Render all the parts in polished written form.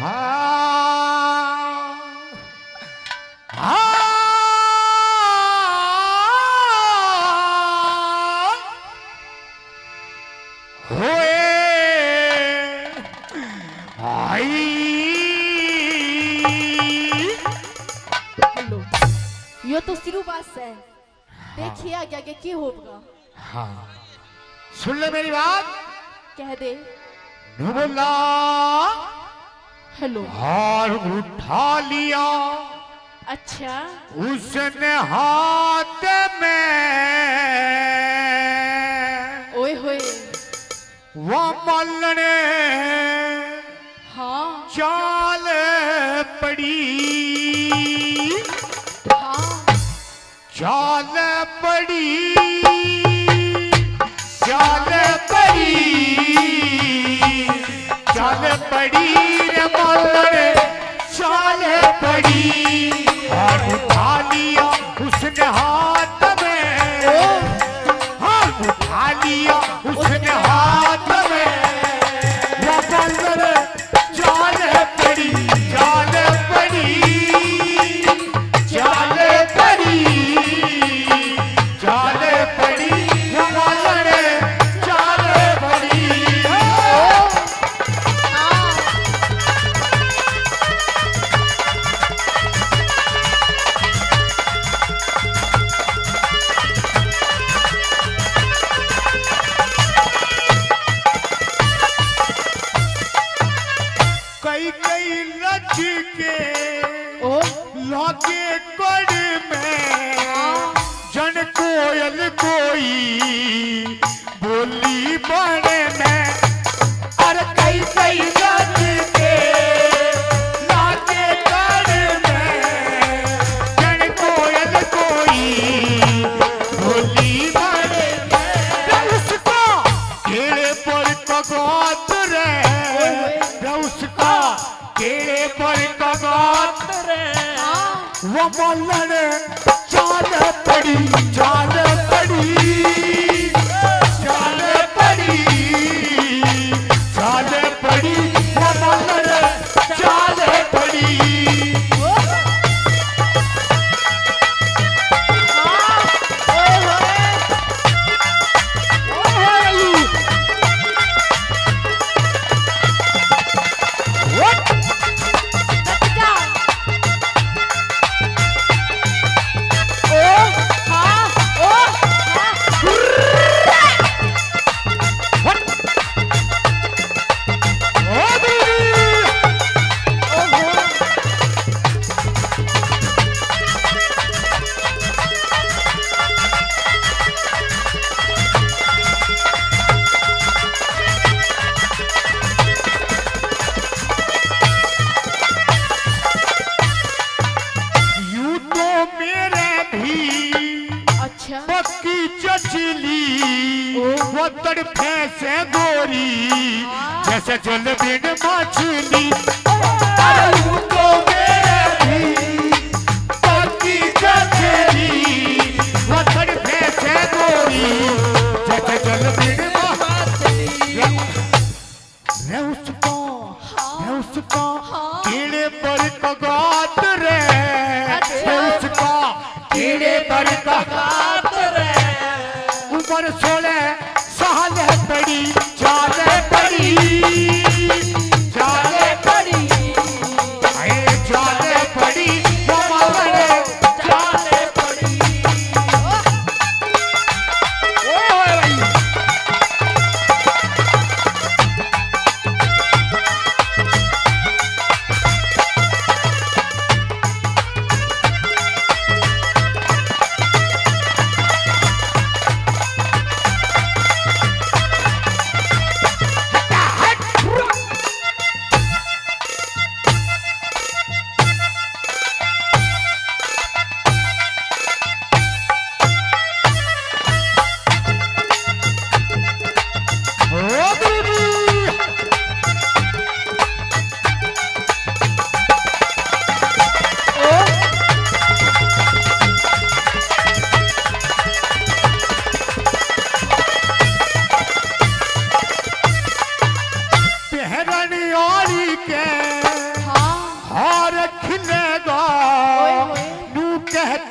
हाँ हाँ होए आई। हेलो, यो तो सिर्फ बात है। देखिए आगे आगे क्या होगा। हाँ सुन ले मेरी बात। कह दे। बोला हेलो। हार उठा लिया अच्छा। उसने हाथ में, ओए होए। वो मलने हाँ चाल पड़ी, हाँ चाल पड़ी, चाल पड़ी, चाल पड़ी रे मलने चाल पड़ी। हाथ उठा लिया उसने हाथ में, हाथ उठा लिया उसने हाथ में, वो मलने चाल पड़ी, चाल पड़ी, चाल पड़ी, चाल पड़ी, वो मलने चाल पड़ी। कई कई लच के ओ लागे कड़ में, जन कोयल कोई बोली बड़े में। अरे कई कई लच के लागे कड़ में, जन कोयल कोई बोली बड़े में। उसका केड़े पर कगात रे, उसका केड़े पर कगात रे, वो मलन चाल पड़ी, चाल पड़ी, चाल पड़ी, चाल पड़ी, वो मलन चाल पड़ी। यूं तो मेरे भी अच्छा। पक्की चचली, वो तड़फे से गोरी जैसे जल बिन मछली। अरे यूं तो मेरे भी पक्की चचली, वो तड़फे से गोरी जैसे जल बिन मछली। रे उसका कीड़े पर कगात रे, रे उसका कीड़े पर कगात रे। ऊपर 16 साल पड़ी, चाल पड़ी, चाल पड़ी, अरे चाल पड़ी, वो मलने चाल पड़ी। ओए होए भाई।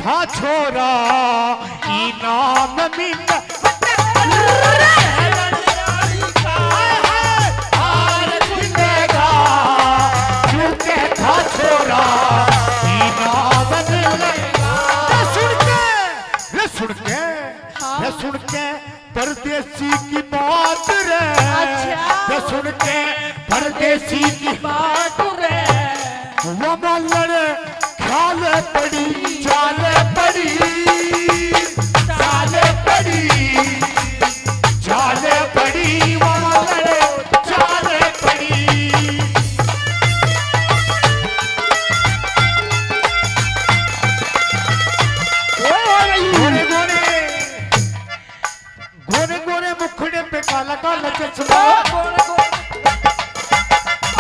था छोरा इनाम मिला हार मिलेगा झुके था छोरा इनाम मिलेगा। सुन के परदेसी की बात रे अच्छा। सुन के परदेसी की बात रे वो मलड़ ख्याल पड़ी चाल पड़ी चाल पड़ी चाल पड़ी वो मलड़ चाल पड़ी। गोरे गोरे मुखड़े पे काला काला चश्मा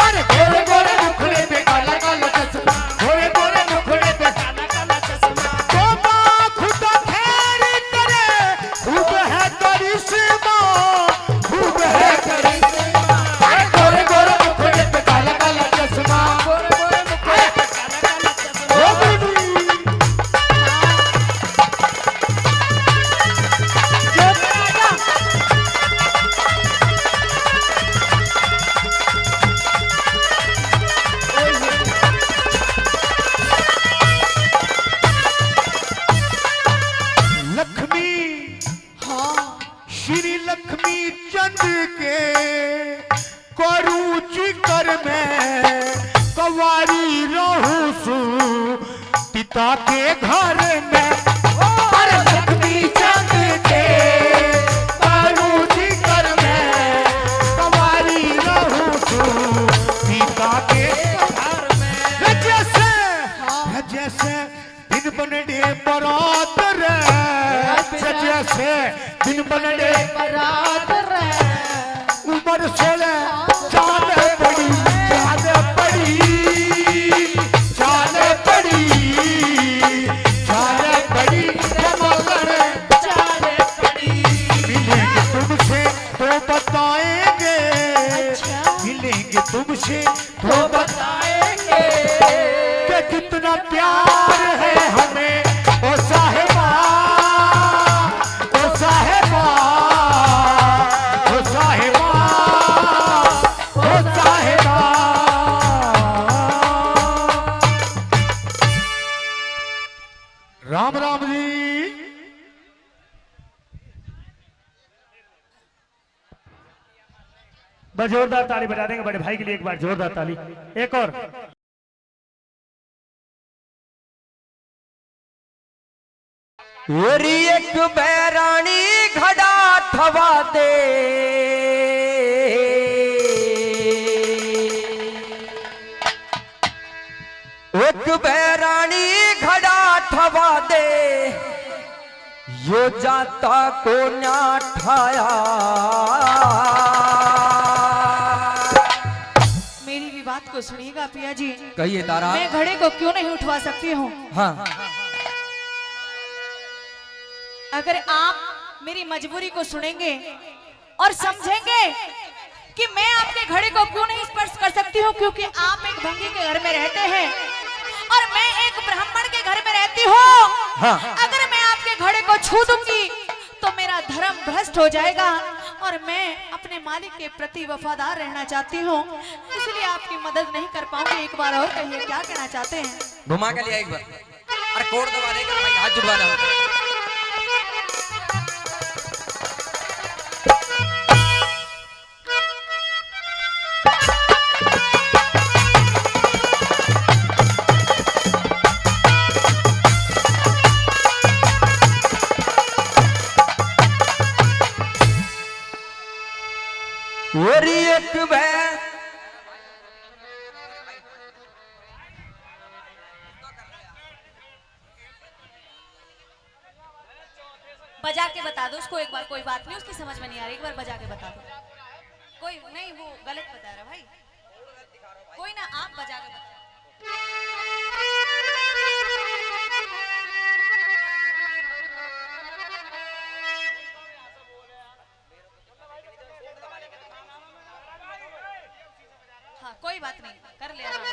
अरे गोरे गोरे मुखड़े पे काला काला चश्मा गोरे गोरे मुखड़े पे काला काला चश्मा तो माँ खुदा खैर करे खूब है करिश्मा खूब है करिश्मा अरे गोरे गोरे मुखड़े पे काला काला चश्मा गोरे गोरे मुखड़े पे काला काला चश्मा। श्री लक्ष्मी चंद के करूची कर में कवारी रहूं सु पिता के घर में अरे लक्ष्मी चंद के करूची कर में कवारी रहूं सु पिता के घर में जैसे दिन बनडे बरात रे जैसे दिन बनडे बरात रे उम्र 16 चाल पड़ी चाल पड़ी चाल पड़ी चाल पड़ी चाल पड़ी। मिलेंगे तुमसे तो बताएंगे मिलेंगे तुमसे तो बताएंगे कि कितना प्यार है हमें ओ साहिबा ओ साहिबा ओ साहिबा ओ साहिबा। राम राम जी। बस जोरदार ताली बजा देंगे बड़े भाई के लिए एक बार जोरदार ताली एक और। एक बैरानी घड़ा थवा दे एक बैरानी घड़ा थवा दे यो जाता को ना ठाया। मेरी भी बात को सुनिएगा पिया जी। कहिए तारा। मैं घड़े को क्यों नहीं उठवा सकती हूँ? हाँ अगर आप मेरी मजबूरी को सुनेंगे और समझेंगे कि मैं आपके घड़े को क्यों नहीं स्पर्श कर सकती हूँ, क्योंकि आप एक भंगी के घर में रहते हैं और मैं एक ब्राह्मण के घर में रहती हूँ। हाँ। अगर मैं आपके घड़े को छू दूंगी तो मेरा धर्म भ्रष्ट हो जाएगा और मैं अपने मालिक के प्रति वफादार रहना चाहती हूँ, इसलिए आपकी मदद नहीं कर पाऊंगी। एक बार और कहिए क्या कहना चाहते हैं? घुमा के लिया एक बार। अरे कोड दबा देगा भाई, हाथ जुड़वा दो। एक बैर बजा के बता दो उसको एक बार, कोई बात नहीं, उसकी समझ में नहीं आ रही, एक बार बजा के बता दो। कोई नहीं, वो गलत बता रहा भाई, कोई ना, आप बजा के बता। हाँ कोई बात नहीं, कर ले आराम से।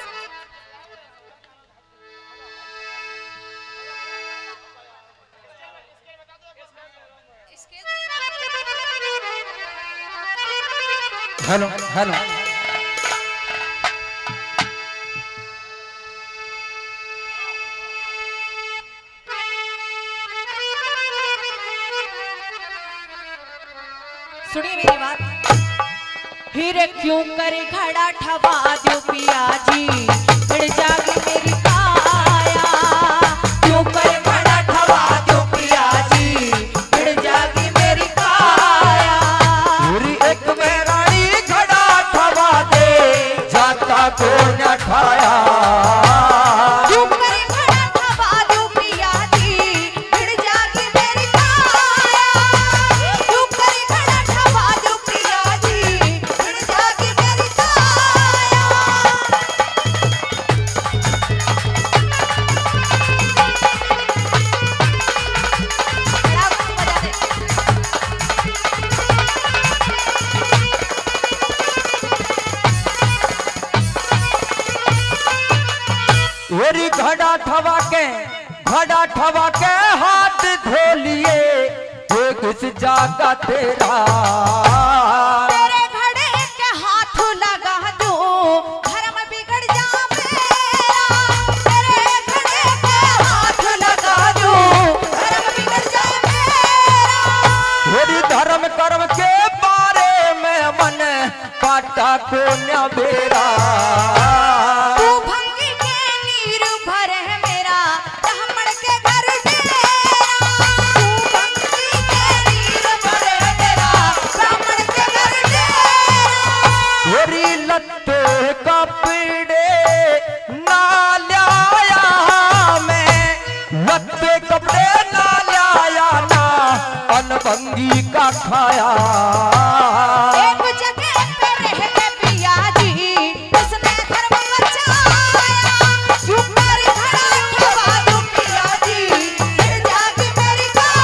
हेलो हेलो सुनिए मेरी बात। हीरे क्यों करे घड़ा ठवा दो पिया जी, फिर जागी मेरी काया। क्यों करे घड़ा ठवा दो पिया जी, फिर जागी मेरी काया। पूरी एक मेरानी घड़ा ठवा दे, जाता को न ठाया। क्यों करे घड़ा ठवा दो पिया जी, फिर जागी मेरी काया। क्यों करे घड़ा ठवा दो पिया जी, फिर जागी मेरी काया। बड़ा बजा दे। ओरी घड़ा ठवा के हाथ धो लिए, एक इस जागा तेरा। तेरे घड़े के हाथ लगा दो, धर्म बिगड़ जा मेरा। तेरे घड़े के हाथ लगा दो, धर्म बिगड़ जा मेरा। ओरी धर्म कर्म के बारे में मन पाटा को न बेरा। तू भंगी के नीर भर है मेरा, ब्राह्मण के घर डेरा। तू भंगी के नीर भर है मेरा, ब्राह्मण के घर डेरा। ओरी लत्ते कपड़े ना लाया मैं, लत्ते कपड़े ना लाया ना, अनभंगी का खाया। एक जगह पे रह के पिया जी, उसने धर्म बचाया। क्यों कर घड़ा ठवा दो पिया जी, फिर जागी मेरी काया।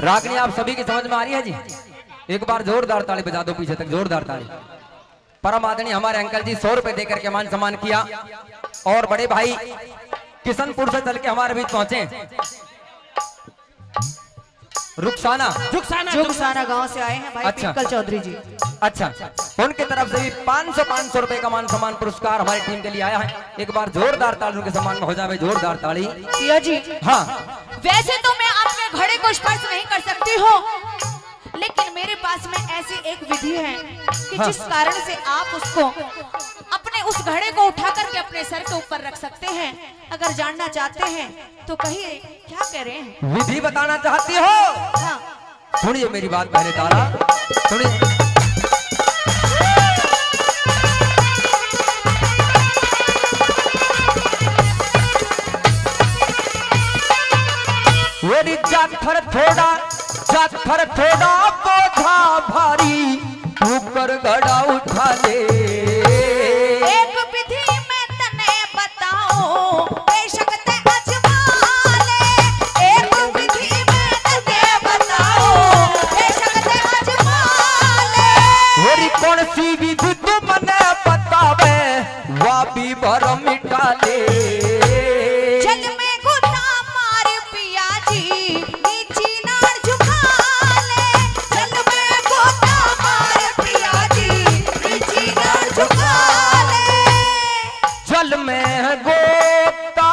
रागनी आप सभी की समझ में आ रही है जी? एक बार जोरदार ताली बजा दो पीछे तक, जोरदार ताली। परम आदरणीय हमारे अंकल जी 100 रुपए देकर के मान सम्मान किया, और बड़े भाई किशनपुर से चल के हमारे बीच पहुंचे रुखसाना जुगसाना गांव से आए हैं भाई अच्छा। पिंकल चौधरी जी। अच्छा, उनके तरफ से भी 500 रुपए का मान सम्मान पुरस्कार हमारी टीम के लिए आया है। एक बार जोरदार ताली उनके सम्मान में हो जाए, जोरदार ताली। पिया जी, हाँ वैसे तो मैं आपके घड़े को स्पर्श नहीं कर सकती हूँ, लेकिन मेरे पास में ऐसी एक विधि है कि हाँ। जिस कारण से आप उसको अपने उस घड़े को उठा करके अपने सर के ऊपर रख सकते हैं। अगर जानना चाहते हैं तो कहिए, क्या कह रहे हैं? विधि बताना चाहती हो? हाँ। सुनिए मेरी बात पहले तारा, सुनिए। मेरी जाथर थोड़ा बोझा भारी, ऊपर घड़ा उठा ले। एक विधि मैं तने बताऊं, बेशक ते अजमा ले। एक विधि मैं तने बताऊं, बेशक ते अजमा ले। मेरी कौन सी विधि तू मने बतावे, वा भी भर मिटा ले। जल में घुसा मार पिया जी, नीची नार झुका ले। जल में घुसा मार पिया जी, नीची नार झुका ले। जल में गोता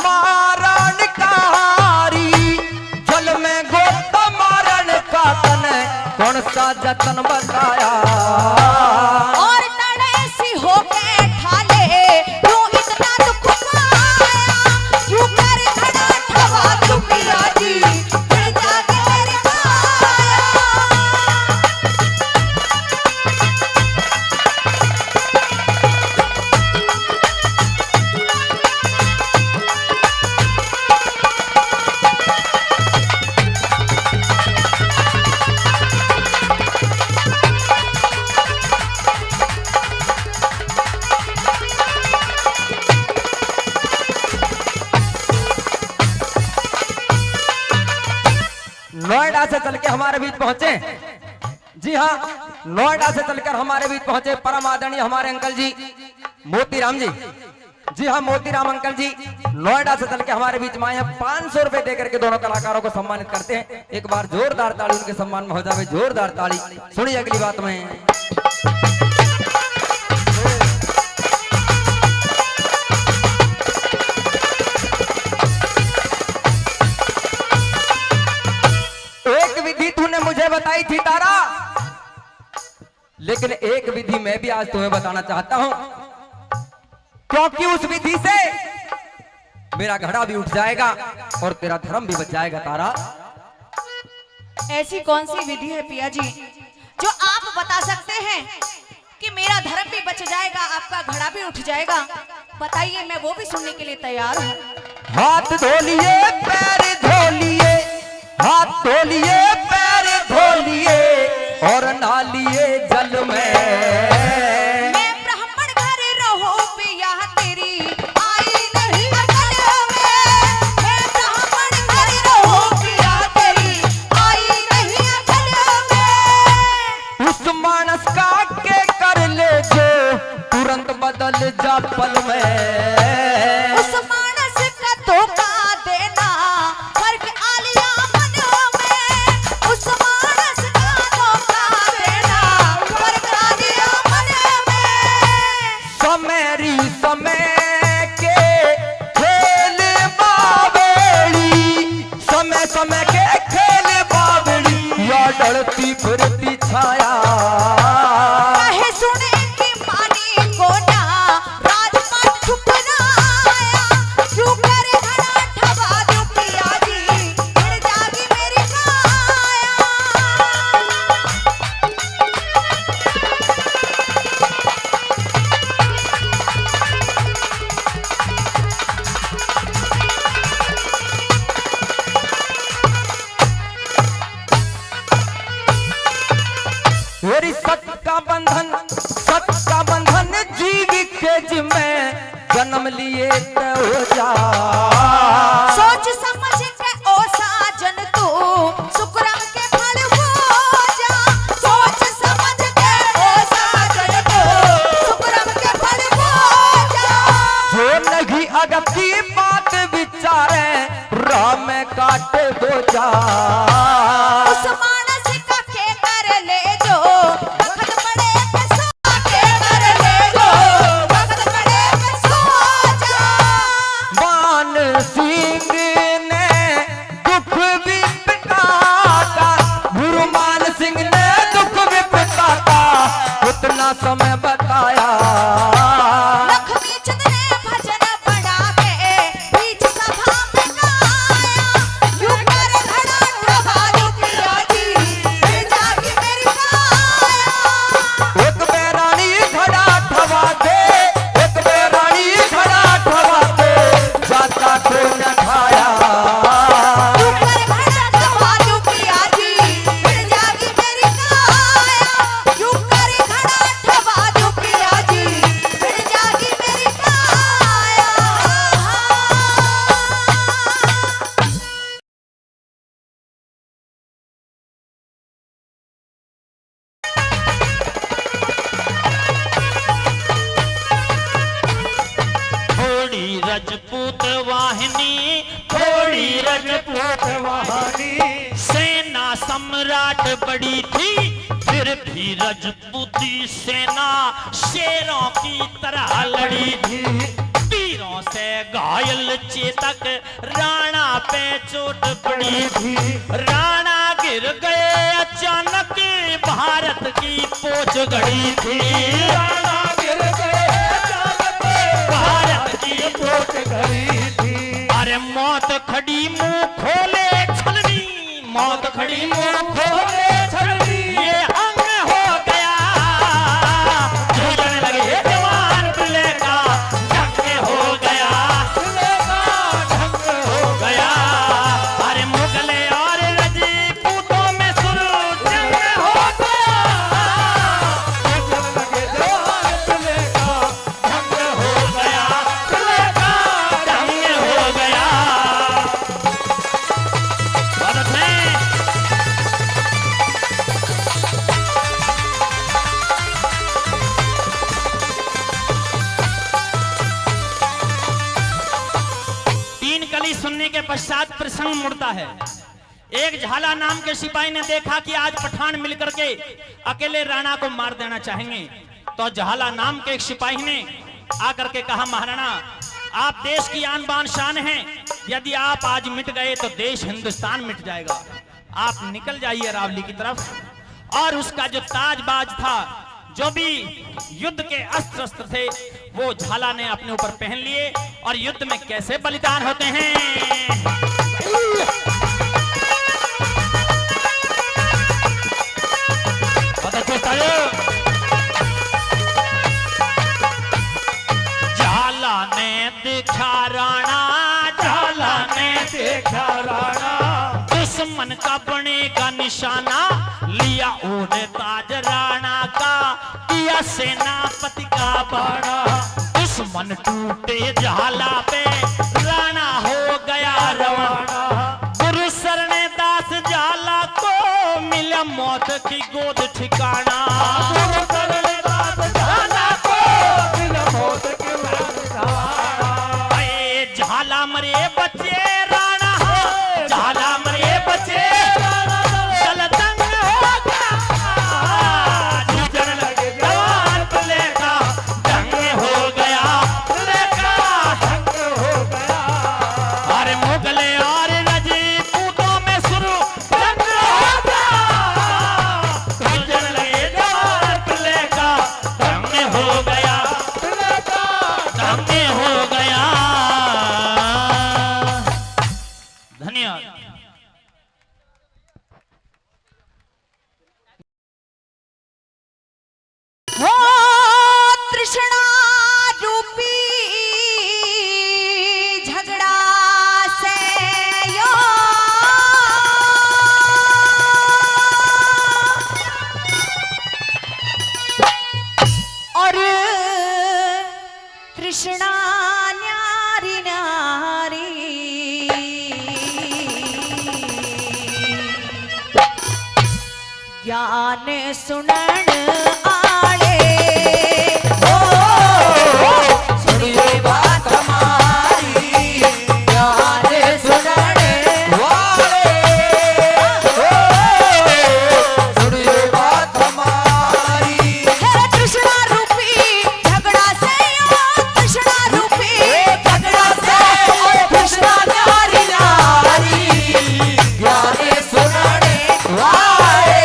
मारन कारी, जल में गोता मारन का तने कौन सा जतन बताया। और तड़ेसी होके ठाले, क्यों इतना दुख पाया। क्यों कर घड़ा ठवा दो पिया जी, फिर जाके मेरी काया। नोएडा से चल के हमारे बीच पहुंचे। जी हाँ, नोएडा से चलकर हमारे बीच पहुंचे परम आदरणीय हमारे अंकल जी मोतीराम जी। जी हाँ, मोतीराम अंकल जी नोएडा से चल के हमारे बीच में आए हैं। 500 रुपए देकर के दोनों कलाकारों को सम्मानित करते हैं। एक बार जोरदार ताली उनके सम्मान में हो जाए, जोरदार ताली। सुनिए अगली बात में। एक विधि तूने मुझे बताई थी तारा, लेकिन एक विधि मैं भी आज तुम्हें बताना चाहता हूं, क्योंकि उस विधि से मेरा घड़ा भी उठ जाएगा और तेरा धर्म भी बच जाएगा तारा। ऐसी कौन सी विधि है पिया जी जो आप बता सकते हैं कि मेरा धर्म भी बच जाएगा, आपका घड़ा भी उठ जाएगा? बताइए, मैं वो भी सुनने के लिए तैयार हूँ। हाथ धो लिए पैर धो लिए, हाथ धो लिए पैर धो लिए और नहा लिए जल में। मैं ब्राह्मण घर रहो पिया तेरी आई नहीं अकल में। मैं ब्राह्मण घर रहो पिया तेरी आई नहीं अकल में। उस मानस का के कर ले जो तुरंत बदल जा पल में। उस मानस का धोखा देना फर्क आलिया मन में। उस मानस का धोखा देना फर्क आलिया मन में। समेरी समय के खेल बावड़ी, समय समय के खेल बावड़ी या डरती फिरती छाया। कहे सुने की मानी को ना राजपाट ठुकराया। क्यों करे घड़ा ठवा दो पिया जी फिर जागी मेरी काया। मेरी सत्य का बंधन जीव के जिम्मे जन्म लिए तो हो जा। सोच समझ के ओ साजन तू सुकरम के फल हो जा। सोच समझ के ओ साजन तू सुकरम के फल हो जा। जो नहीं अगती बात विचारे राह में काटे दो जा। उस मानस का के कर ले जो वक्त पड़े पे सो के कर ले जो वक्त पड़े पे सो जा। मान सिंह ने दुख विपदा का, गुरु मान सिंह ने दुख विपदा का उतना समय बताया। लक्ष्मी चंद ने भजन पढ़ा के बीच सभा में गाया। यूं कर घड़ा ठवा दो पिया जी फिर जागी मेरी काया। एक बेरानी घड़ा ठवा दे, एक बेरानी घड़ा ठवा दे, जाता को न खाया। यूं कर घड़ा ठवा दो पिया जी फिर जागी मेरी काया। यूं कर घड़ा ठवा दो पिया जी फिर जागी मेरी काया। थोड़ी रजपूत वाहिनी, थोड़ी रजपूत वाहिनी, सेना सम्राट बड़ी थी फिर भी रजपूती सेना शेरों की तरह लड़ी थी। तीरों से घायल चेतक राणा पे चोट पड़ी थी। राणा गिर गए अचानक, भारत की पोच गड़ी थी। राणा गिर गए अचानक, भारत की पोच गड़ी थी। अरे मौत खड़ी मुंह खोले छलनी, मौत खड़ी मुंह खोले छलनी, ये अंग हो गया झूलने लगे जवान दुल्हे का ढंग हो गया, दुल्हे का ढंग हो गया। अरे मुगले और रजपूतों में शुरू जंग हो गया, झूलने लगे जवान दुल्हे का ढंग हो गया, दुल्हे का ढंग हो गया। भारत में तीन कली सुनने के पश्चात प्रसंग मुड़ता है। एक झाला नाम के सिपाही ने देखा कि आज पठान मिलकर के अकेले राणा को मार देना चाहेंगे, तो झाला नाम के एक सिपाही ने आकर के कहा, महाराणा आप देश की आन बान शान हैं, यदि आप आज मिट गए तो देश हिंदुस्तान मिट जाएगा, आप निकल जाइए अरावली की तरफ। और उसका जो ताजबाज था, जो भी युद्ध के अस्त्र शस्त्र थे, वो झाला ने अपने ऊपर पहन लिए और युद्ध में कैसे बलिदान होते हैं। झाला ने देखा राणा, झाला ने देखा राणा, दुश्मन का बनेगा निशाना, लिया ओढ़े ताज राणा का, किया सेनापति का बाड़ा। दुश्मन टूटे झाला पे, राणा हो गया रवाना। गुरु सरने दास झाला को, मिला मौत की गोद ठिकाना। गुरु सरने दास झाला को, मिला मौत की गोद ठिकाना। अरे झाला मरे बच्चे राणा, झाला मरे बच्चे राणा, चल दंग हो गया, जूझने लगे जवान प्लेगा, दंग हो गया, प्लेगा दंग हो गया। अरे मुगले और रजपूतों में शुरू दंग हो गया, जूझने लगे जवान प्लेगा, दंग हो गया, प्लेगा दंग हो गया। धन्यवाद। हो तृष्णा रूपी झगड़ा से यो और तृष्णा न्यारी न्यारी ज्ञान सुनन आले हो, सुनिए बात हमारी, ज्ञान सुनन वाले हो, सुनिए बात हमारी। है तृष्णा रूपी झगड़ा से यो, तृष्णा रूपी झगड़ा से तृष्णा न्यारी न्यारी, ज्ञान सुनन वाले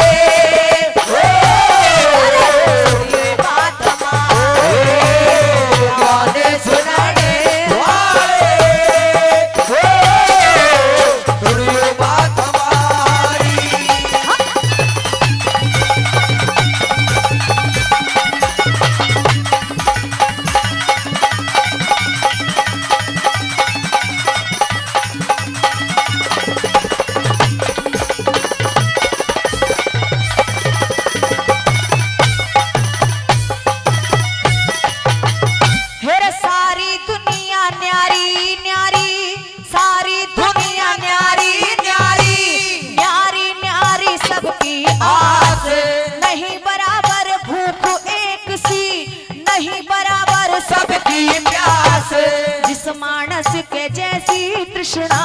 मानस के जैसी तृष्णा,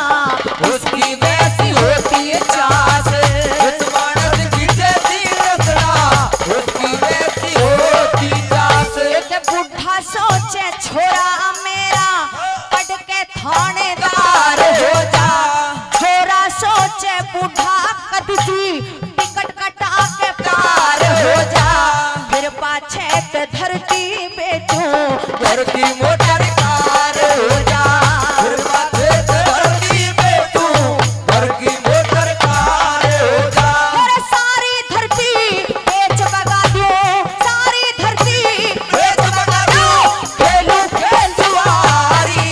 उसकी वैसी होती है चास। उस मानस की जैसी तृष्णा, उसकी वैसी होती चास। एक बुढ़ा सोचे छोरा मेरा, पढ़ के थानेदार हो जा। छोरा सोचे बुढ़ा कदसी, टिकट कटा के पार हो जा। फिर पाछे पे धरती पे तू, धरती मोटर कार हो जा। फिर पाछे पे धरती पे तू, धरती मोटर कार हो जा। अरे सारी धरती बेच बगा दो, सारी धरती बेच बगा दो, खेलू खेल जुआरी।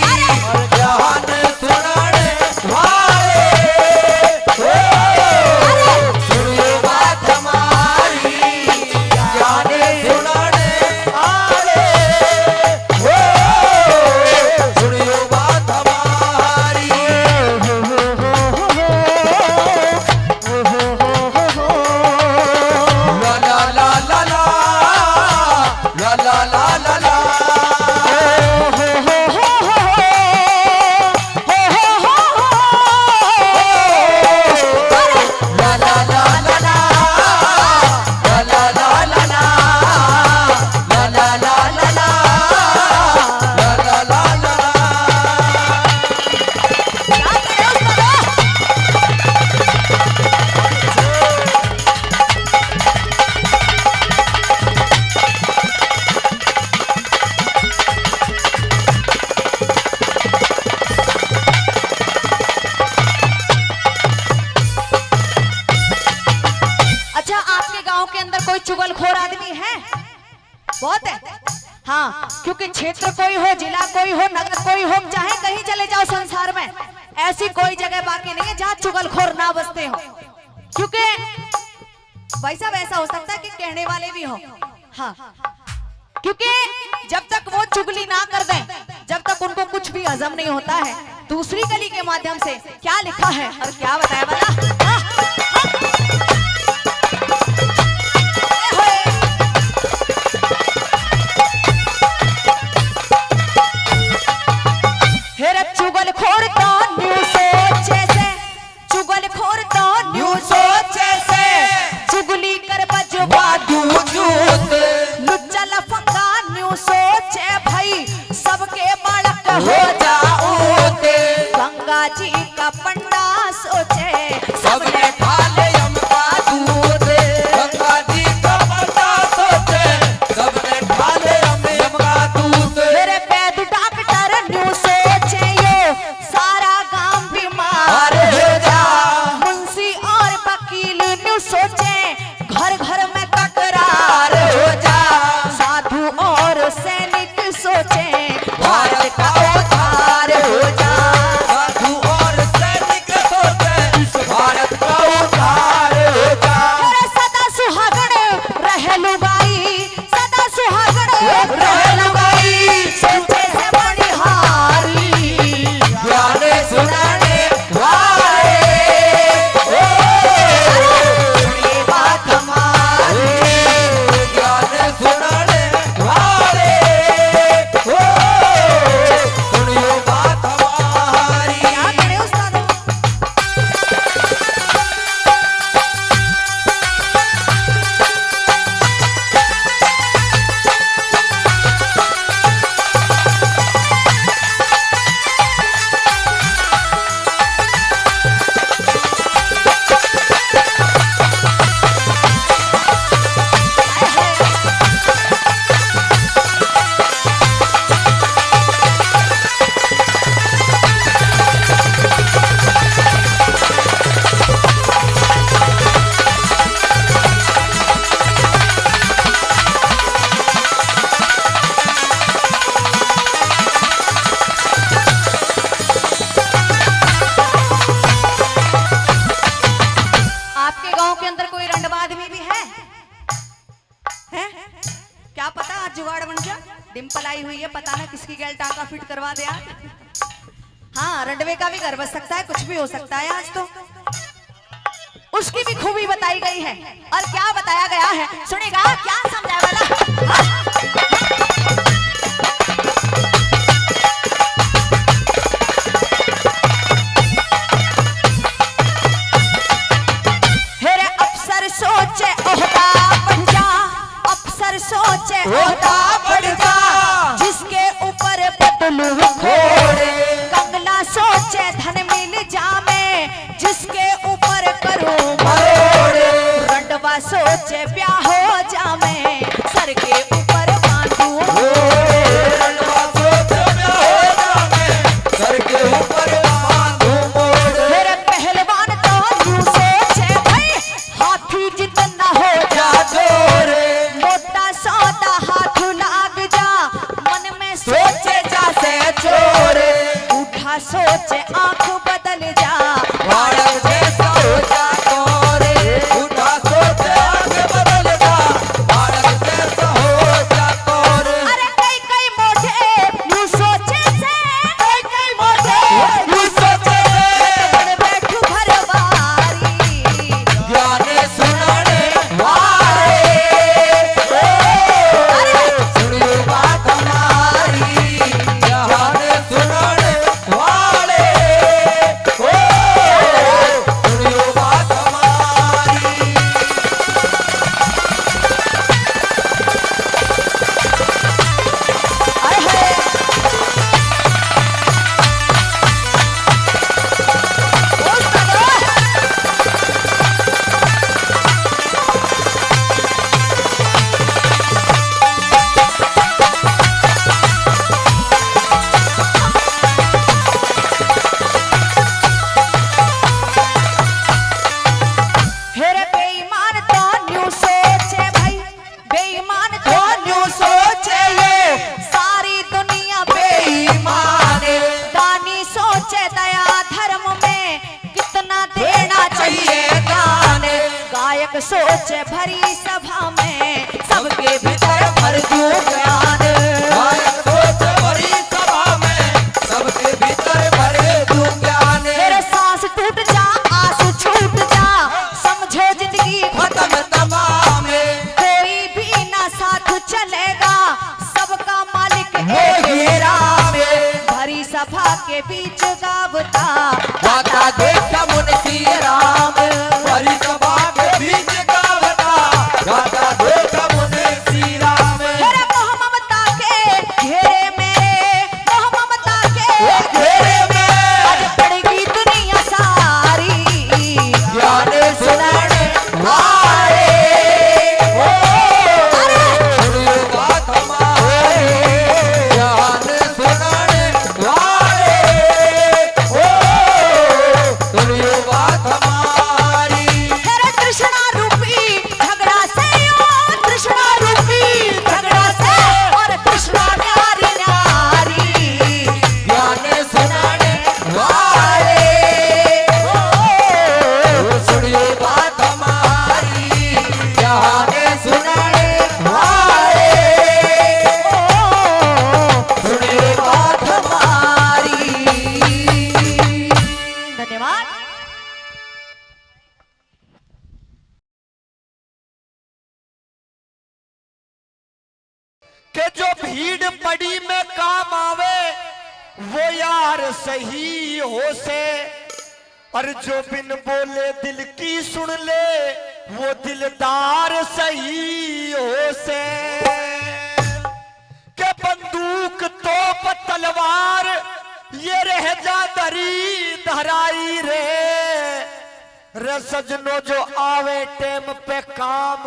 और ज्ञान सुनने वाले हो, सुनिए बात हमारी, ज्ञान सुनने वाले हो। चुगलखोर आदमी है, बहुत है। हाँ, क्योंकि क्षेत्र कोई हो, जिला कोई हो, नगर कोई हो, चाहे कहीं चले जाओ संसार में, ऐसी कोई जगह बाकी नहीं है जहाँ चुगलखोर ना बसते हो। क्योंकि वैसा वैसा हो सकता है कि कहने वाले भी हो। हाँ, क्योंकि जब तक वो चुगली ना कर दें, जब तक उनको कुछ भी हजम नहीं होता है। दूसरी कली के माध्यम से क्या लिखा है और क्या बताया वाला। चुगलखोर तो न्यू सोचे से, चुगलखोर तो न्यू सोचे से, चुगली कर बजवा दूध, लुच्चा लफंगा न्यू सोचे भाई सबके बालक हो जाओ। गंगा जी का पंडा सोचे सबने खा ले अमका दूध, गंगा जी का पंडा सोचे सबने खा ले अमका दूध। मेरे वैद्य डॉक्टर न्यू सोचे यो सारा गांव बीमार हो जा। मुंशी और वकील न्यू सोचे घर घर में तकरार हो जा। साधु और सैनिक सोचे भारत का उद्धार हो जा। साधु और सैनिक सोचे भारत का उद्धार हो जा। अरे सदा सुहागण रहे लुगाई, सदा सुहागण रहे लुगाई, सोचे से बड़ी हारी गाने सुनाने वाले, ये बात हमारी। गाने सुनाने वाले, सुनियो बात हमारी। क्या करे उस्ताद? आपके गांव के अंदर कोई रंडवा आदमी भी है? क्या पता आज जुगाड़ बन जा। डिम्पल आई हुई है, पता ना किसकी गैल टाका फिट करवा दे आज। हाँ, रंडवे का भी घर बस सकता है, कुछ भी हो सकता है आज तो। उसकी भी खूबी बताई गई है और क्या बताया गया है सुनेगा, क्या समझाया वाला। हेरे अफसर सोचे ओहदा बढ़ जा, अफसर सोचे ओहदा बढ़ जा, जिसके ऊपर बदलू घोड़े। कंगला सोचे धन मिल जामे, जिसके ऊपर करूं मरोड़े। रंडवा सोचे ब्याह हो जामे, सर के ऊपर बांधू घोड़े। रंडवा सोचे ब्याह हो जामे, सर के ऊपर बांधू मोड़े। मेरे पहलवान तो यूं सोचे भाई हाथी जितना हो जा जोरे। मोटा सौदा हाथ लाग जा, मन में सोचे जा से चोरे। उठा सोचे आंख बदल जा, बालक जैसा हो जा तोरे। उठा सोचे आगे बदल जा, बालक जैसा हो जा तोरे। अरे कई कई मोटे यूं सोचे से, कई कई मोटे यूं सोचे से, बड़ बैठू भरवारी। गाने सुनाने वाले, सुनियो बात हमारी। गाने सुनाने वाले, सोच भरी सभा में सबके भीतर भर दूं ज्ञान। मायक सोच भरी सभा में सबके भीतर भर दूं ज्ञान। मेरे सांस टूट जा आंसू छूट जा समझो जिंदगी खत्म तमाम कोई भी ना साथ चलेगा सबका मालिक है ये राम। भरी सभा के बीच गावता गाता देखा मुंशी राम। भरी सभा के बीच गावता गाता देखा मुंशी राम। मेरे मोह ममता के घेरे में मोह ममता के घेरे में आज पड़ेगी दुनिया सारी ज्ञान सुनाने वाले। सुनियो बात हमारी ज्ञान सुनाने वाले। सुनियो बात हमारी। तेरे तृष्णा रूपी झगड़ा से ओ तृष्णा रूपी झगड़ा से और तृष्णा न्यारी न्यारी ज्ञान सुनाने वाले। सुनियो बात हमारी ज्ञान सुनाने वाले। सुनियो बात हमारी। धन्यवाद। के जो भीड़ पड़ी में काम आवे वो यार सही हो से, और जो बिन बोले दिल की सुन ले वो दिलदार सही हो से। के बंदूक तोप तलवार ये रह जा दरी धराई रे सजनो जो आवे टेम पे काम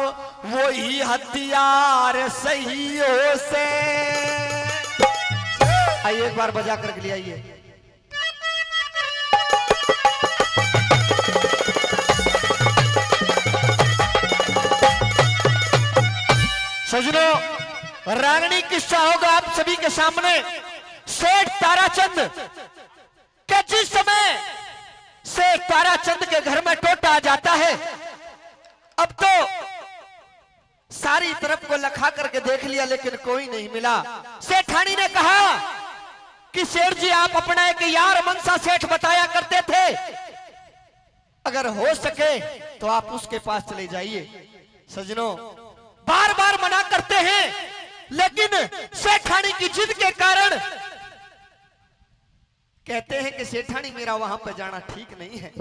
वही हथियार सही हो से। आइए एक बार बजा करके ले आइए। सजनो रागनी किस्सा होगा आप सभी के सामने। सेठ ताराचंद के जिस समय सेठ ताराचंद के घर में टोटा आ जाता है, अब तो सारी तरफ को लखा करके देख लिया लेकिन कोई नहीं मिला। सेठानी ने कहा कि सेठ जी आप अपना एक यार मनसा सेठ बताया करते थे, अगर हो सके तो आप उसके पास चले जाइए। सजनों बार बार मना करते हैं लेकिन सेठानी की जिद के कारण कहते हैं कि सेठानी मेरा वहां पर जाना ठीक नहीं है।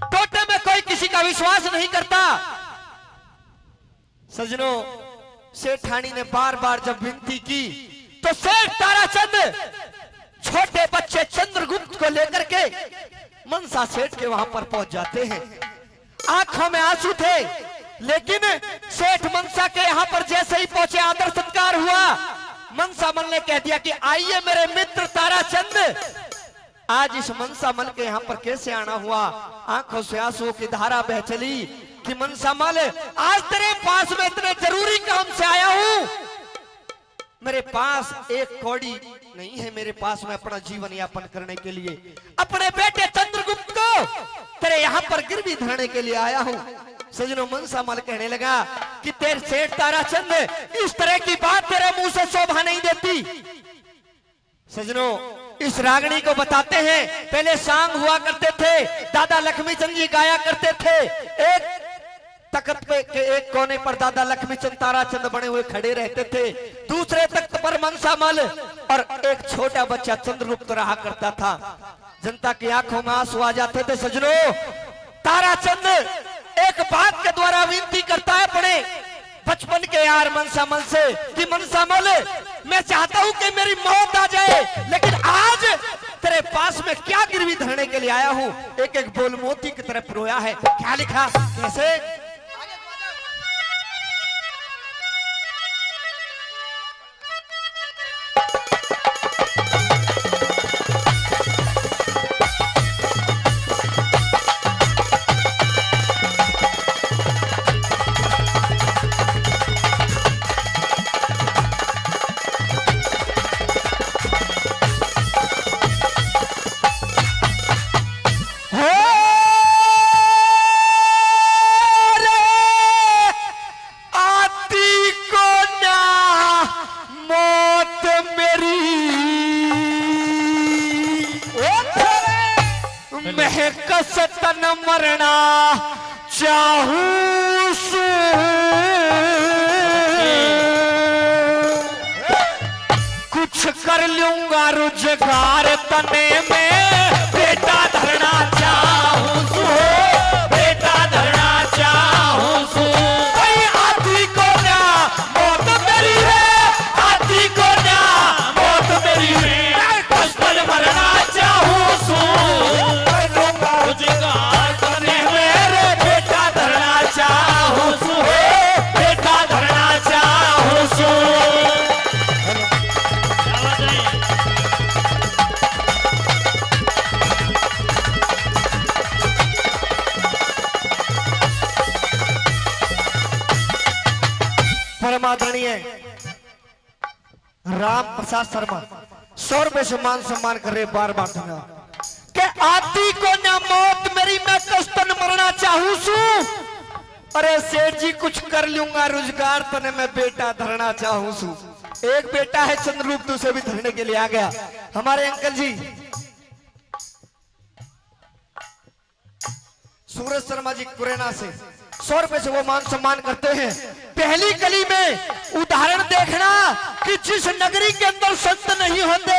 टोटे में कोई किसी का विश्वास नहीं करता। सजनों सेठानी ने बार बार जब विनती की तो सेठ ताराचंद छोटे बच्चे चंद्रगुप्त को लेकर के मनसा सेठ के वहां पर पहुंच जाते हैं। आंखों में आंसू थे लेकिन सेठ मनसा के यहां पर जैसे ही पहुंचे आदर सत्कार हुआ। मनसा मल ने कह दिया कि आइए मेरे मित्र ताराचंद, आज इस मनसा मल के यहाँ पर कैसे आना हुआ। आंखों से आंसुओं की धारा बह चली कि मनसा मल आज तेरे पास में इतने जरूरी काम से आया हूं। मेरे पास एक कौड़ी नहीं है, मेरे पास में अपना जीवन यापन करने के लिए अपने बेटे चंद्रगुप्त को तेरे यहाँ पर गिरवी धरने के लिए आया हूं। सजनों मनसा मल कहने लगा कि तेरे सेठ ताराचंद इस तरह की बात तेरे मुंह से शोभा नहीं देती। सजनों इस रागनी को बताते हैं, पहले सांग हुआ करते थे, दादा लक्ष्मीचंद जी गाया करते थे। एक तख्त पे के एक कोने पर दादा लक्ष्मीचंद ताराचंद बने हुए खड़े रहते थे, दूसरे तख्त पर मनसा मल और एक छोटा बच्चा चंद्रगुप्त रहा करता था। जनता की आंखों में आंसू आ जाते थे। सजनों ताराचंद एक बात के द्वारा विनती करता है अपने बचपन के यार मनसा मल से कि मनसा मल मैं चाहता हूं कि मेरी मौत आ जाए लेकिन आज तेरे पास में क्या गिरवी धरने के लिए आया हूं। एक एक बोल मोती की तरफ रोया है। क्या लिखा कैसे? महकस तन मरना चाहूं सू कुछ कर लूंगा रोजगार तने में बेटा धरना चाहूं सू बेटा धरना चाहूं सू भाई आदि को ना मौत मेरी है आदि को ना मौत मेरी है कष्टल मरना चाहूं सू रोजगार तने मेरे बेटा धरना चाहूं सू बेटा धरना चाहूं सू परमादरणीय राम प्रसाद शर्मा 100 रुपए से मान सम्मान कर रहे बार बार धन्यवाद के आदि को न मौत मेरी मैं कस्तन मरना चाहूं सू अरे सेठ जी कुछ कर लूंगा रोजगार तने मैं बेटा धरना चाहूं सू एक बेटा है चंद्ररूप दूसरे भी धरने के लिए आ गया हमारे अंकल जी सूरज शर्मा जी कुरेना से 100 रुपए से वो मान सम्मान करते हैं पहली कली में उदाहरण देखना कि जिस नगरी के अंदर संत नहीं होते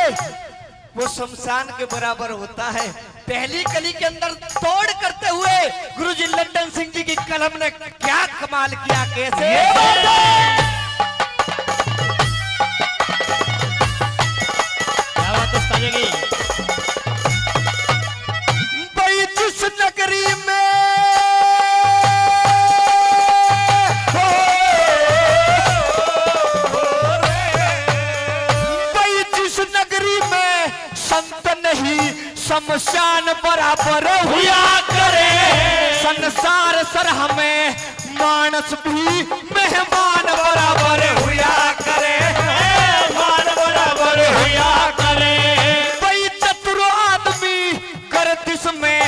वो शमशान के बराबर होता है पहली कली के अंदर तोड़ करते हुए गुरुजी लंदन सिंह जी की कलम ने क्या कमाल किया कैसे भाई जिस नगरी में संत नहीं शमशान बराबर हुआ करे संसार सर हमें मानस भी मेहमान बराबर हुआ करे मेहमान बराबर हुआ करे भाई चतुर आदमी गर्दिश में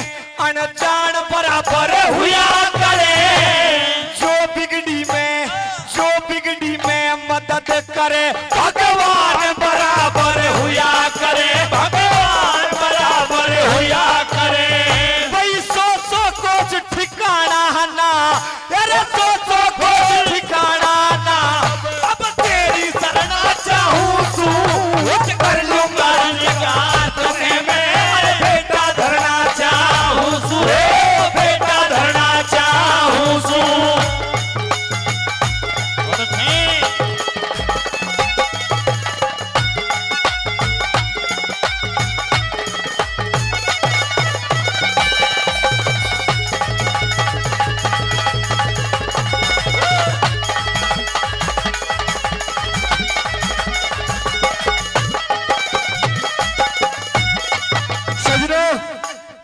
अनजान बराबर हुआ करे जो बिगड़ी में मदद करे भगवान बराबर हुआ करे भगवान बराबर हुआ करे भाई सो कुछ ठिकाना ना अरे सो कुछ ठिकाना ना अब तेरी शरणा चाहूं सू कर लूंगा रोजगार तने मैं बेटा धरना चाहूं सू बेटा धरना चाहूं सू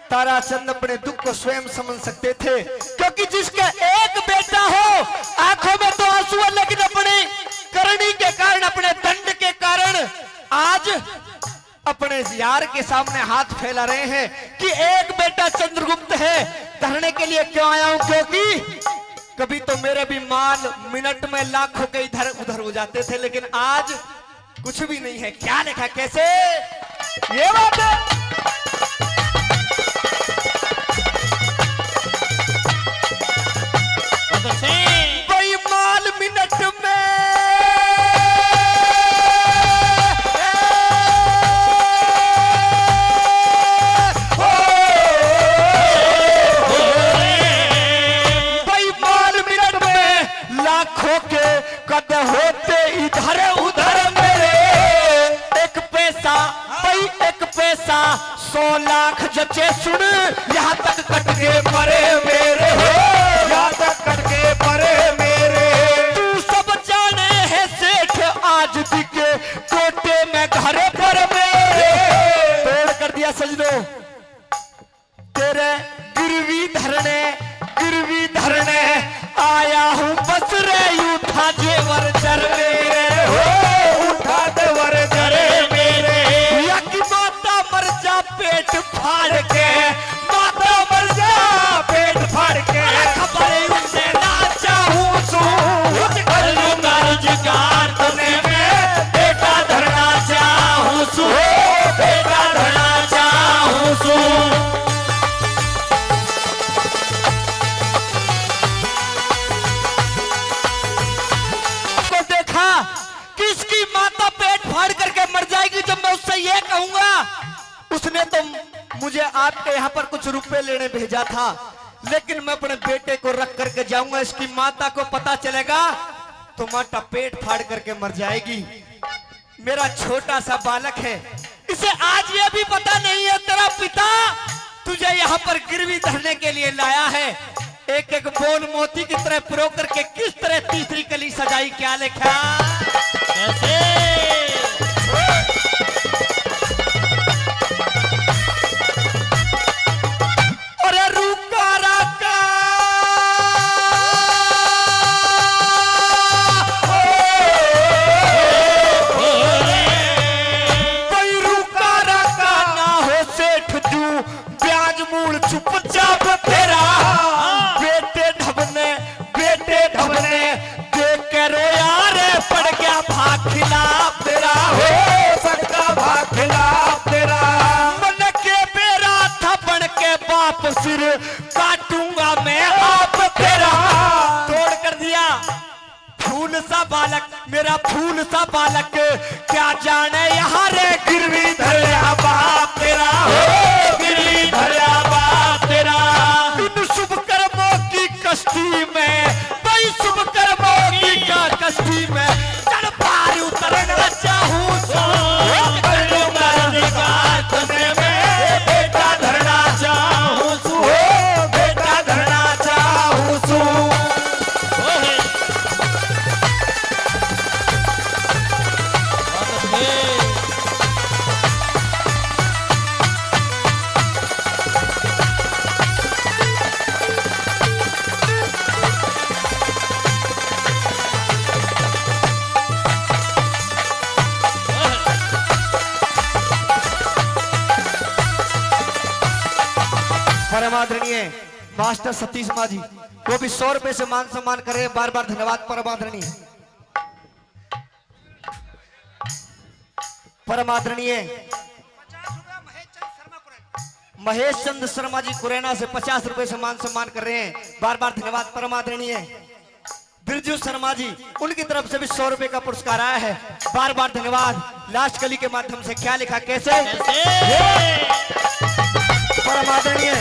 ताराचंद अपने दुख को स्वयं समझ सकते थे क्योंकि जिसका एक बेटा हो आंखों में तो आंसू है लेकिन अपनी करनी के कारण अपने दंड के कारण आज अपने यार के सामने हाथ फैला रहे हैं कि एक बेटा चंद्रगुप्त है धरने के लिए क्यों आया हूं क्योंकि कभी तो मेरे भी माल मिनट में लाखों के इधर उधर हो जाते थे लेकिन आज कुछ भी नहीं है क्या लिखा कैसे ये बात है भाई माल मिनट में भाई माल मिनट में लाखों के कद होते इधर उधर मेरे एक पैसा भाई एक पैसा 100 लाख जचे सुन यहाँ तक कट के परे मेरे यहाँ तक कट के परे मेरे तू सब जाने है सेठ आज दिखे टोटे में घरे पर मेरे तोड़ कर दिया सजदो तेरे गिरवी धरने आया हूँ बस रे उठा जेवर जर मेरे हो उठा देवर जरे मेरे या कि माता मर जा पेट फाड़ के माता मर जा पेट फाड़ के खबर उनसे ना चाहूं सू कर लूंगा रोजगार तने में बेटा धरना चाहूं सू बेटा धरना चाहूं सू रुपए लेने भेजा था, लेकिन मैं अपने बेटे को रख करके जाऊंगा। इसकी माता को पता चलेगा तो माता पेट फाड़ करके मर जाएगी। मेरा छोटा सा बालक है, इसे आज ये भी पता नहीं है तेरा पिता तुझे यहाँ पर गिरवी धरने के लिए लाया है। एक एक बोल मोती की तरह पिरो करके किस तरह तीसरी कली सजाई, क्या लिखा कैसे? अरे रुका रका कोई रुका रका ना हो सेठ जू, ब्याज मूल चुपचाप तेरा। बेटे ढबने देख के रो यार, पड़ गया भाग खिलाफ तेरा, हो सबका भाग खिलाफ तेरा। मन के बेरा था बन के बाप, सिर काटूंगा मैं आप तेरा। तोड़ कर दिया फूल सा बालक, मेरा फूल सा बालक, क्या जाने यहाँ रे गिरवी धरया बाप तेरा, हो गिरवी धरया बाप तेरा। इन शुभ कर्मों की कश्ती में, भाई शुभ कर्मों की कश्ती में चढ़ पार उतरना चाहूं सो, कर लूंगा अधिकार तुझे मैं, बेटा धरना चाहूं सो, बेटा धरना चाहूं सो। परमादरणीय मास्टर सतीश माझी, वो भी 100 रुपए से मान सम्मान कर रहे हैं। बार बार धन्यवाद परमादरणीय। परमादरणीय महेश चंद्र शर्मा जी कुरैना से 50 रुपए से मान सम्मान कर रहे हैं। बार बार धन्यवाद परमादरणीय। बिरजू शर्मा जी, उनकी तरफ से भी 100 रुपए का पुरस्कार आया है। बार बार धन्यवाद। लास्ट कली के माध्यम से क्या लिखा, कैसे? परमादरणीय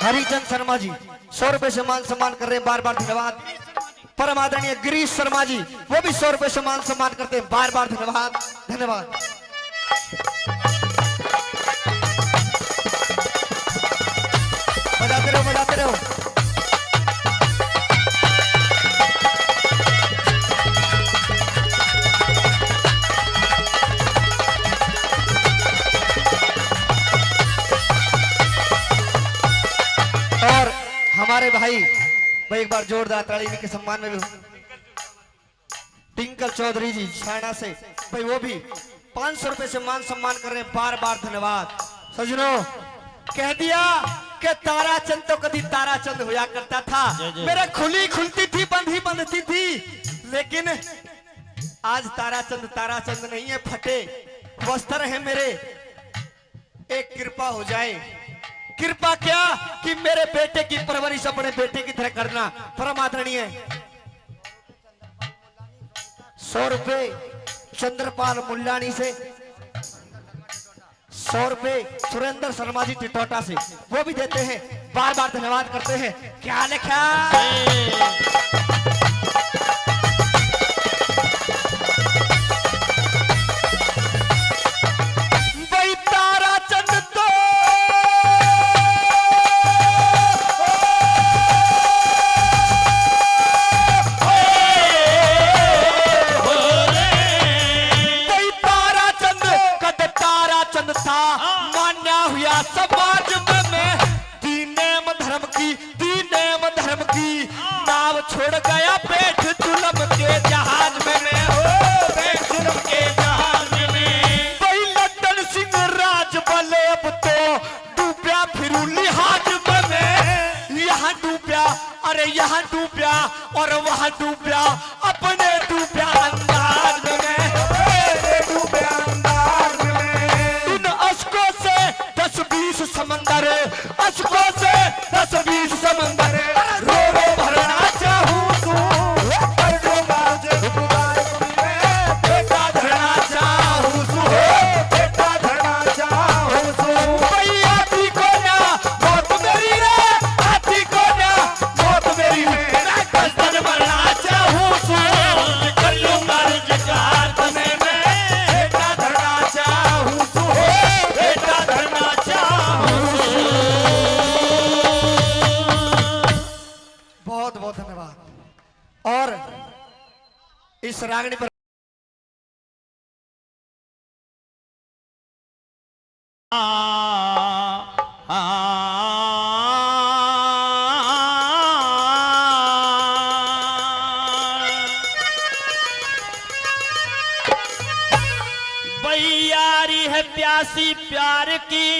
हरिचंद शर्मा जी 100 रुपए से मान सम्मान कर रहे हैं। बार बार धन्यवाद। परमादरणीय गिरीश शर्मा जी, वो भी 100 रुपए से मान सम्मान करते हैं। बार बार धन्यवाद धन्यवाद। बजाते रहो बजाते रहो। और हमारे भाई एक बार जोरदार ताली के सम्मान में भी टिंकल चौधरी जी छाना से भाई, वो भी 500 रुपए से मान सम्मान कर रहे हैं। बार बार धन्यवाद। सजनों, कह दिया कि ताराचंद तो कभी ताराचंद हुआ करता था, मेरा खुली खुलती थी, बंद ही बंधती थी, लेकिन आज ताराचंद ताराचंद नहीं है, फटे वस्त्र है मेरे। एक कृपा हो जाए, कृपा क्या कि मेरे बेटे की परवरिश अपने बेटे की तरह करना। परम आदरणीय 100 रुपए चंद्रपाल मुल्लानी से, 100 रुपए सुरेंद्र शर्मा जी टिटोटा से, वो भी देते हैं। बार बार धन्यवाद करते हैं। क्या लिखा? समाज में दीनेम धर्म की नाव छोड़ गया पेट जुल्म के जहाज में मैं हो, पेट जुल्म के जहाज में। वही लंदन सिंह राज बले अब तो डूबया फिर लिहाज में मैं, यहाँ डूबया अरे यहाँ डूबया और वहाँ डूबया, अपने डूबया अंदाज में मैं, डूबया अंदाज में। इन अशकों से 10-20 समंदर, अशकों से 10-20 समंदर, रो रो भरना चाहूं तू, कर दूंगा तुझे खुदाई में, बेटा धरना चाहूं तू, बेटा धरना चाहूं तू। भैया भी को ना इस रागनी पर यारी है प्यासी प्यार की,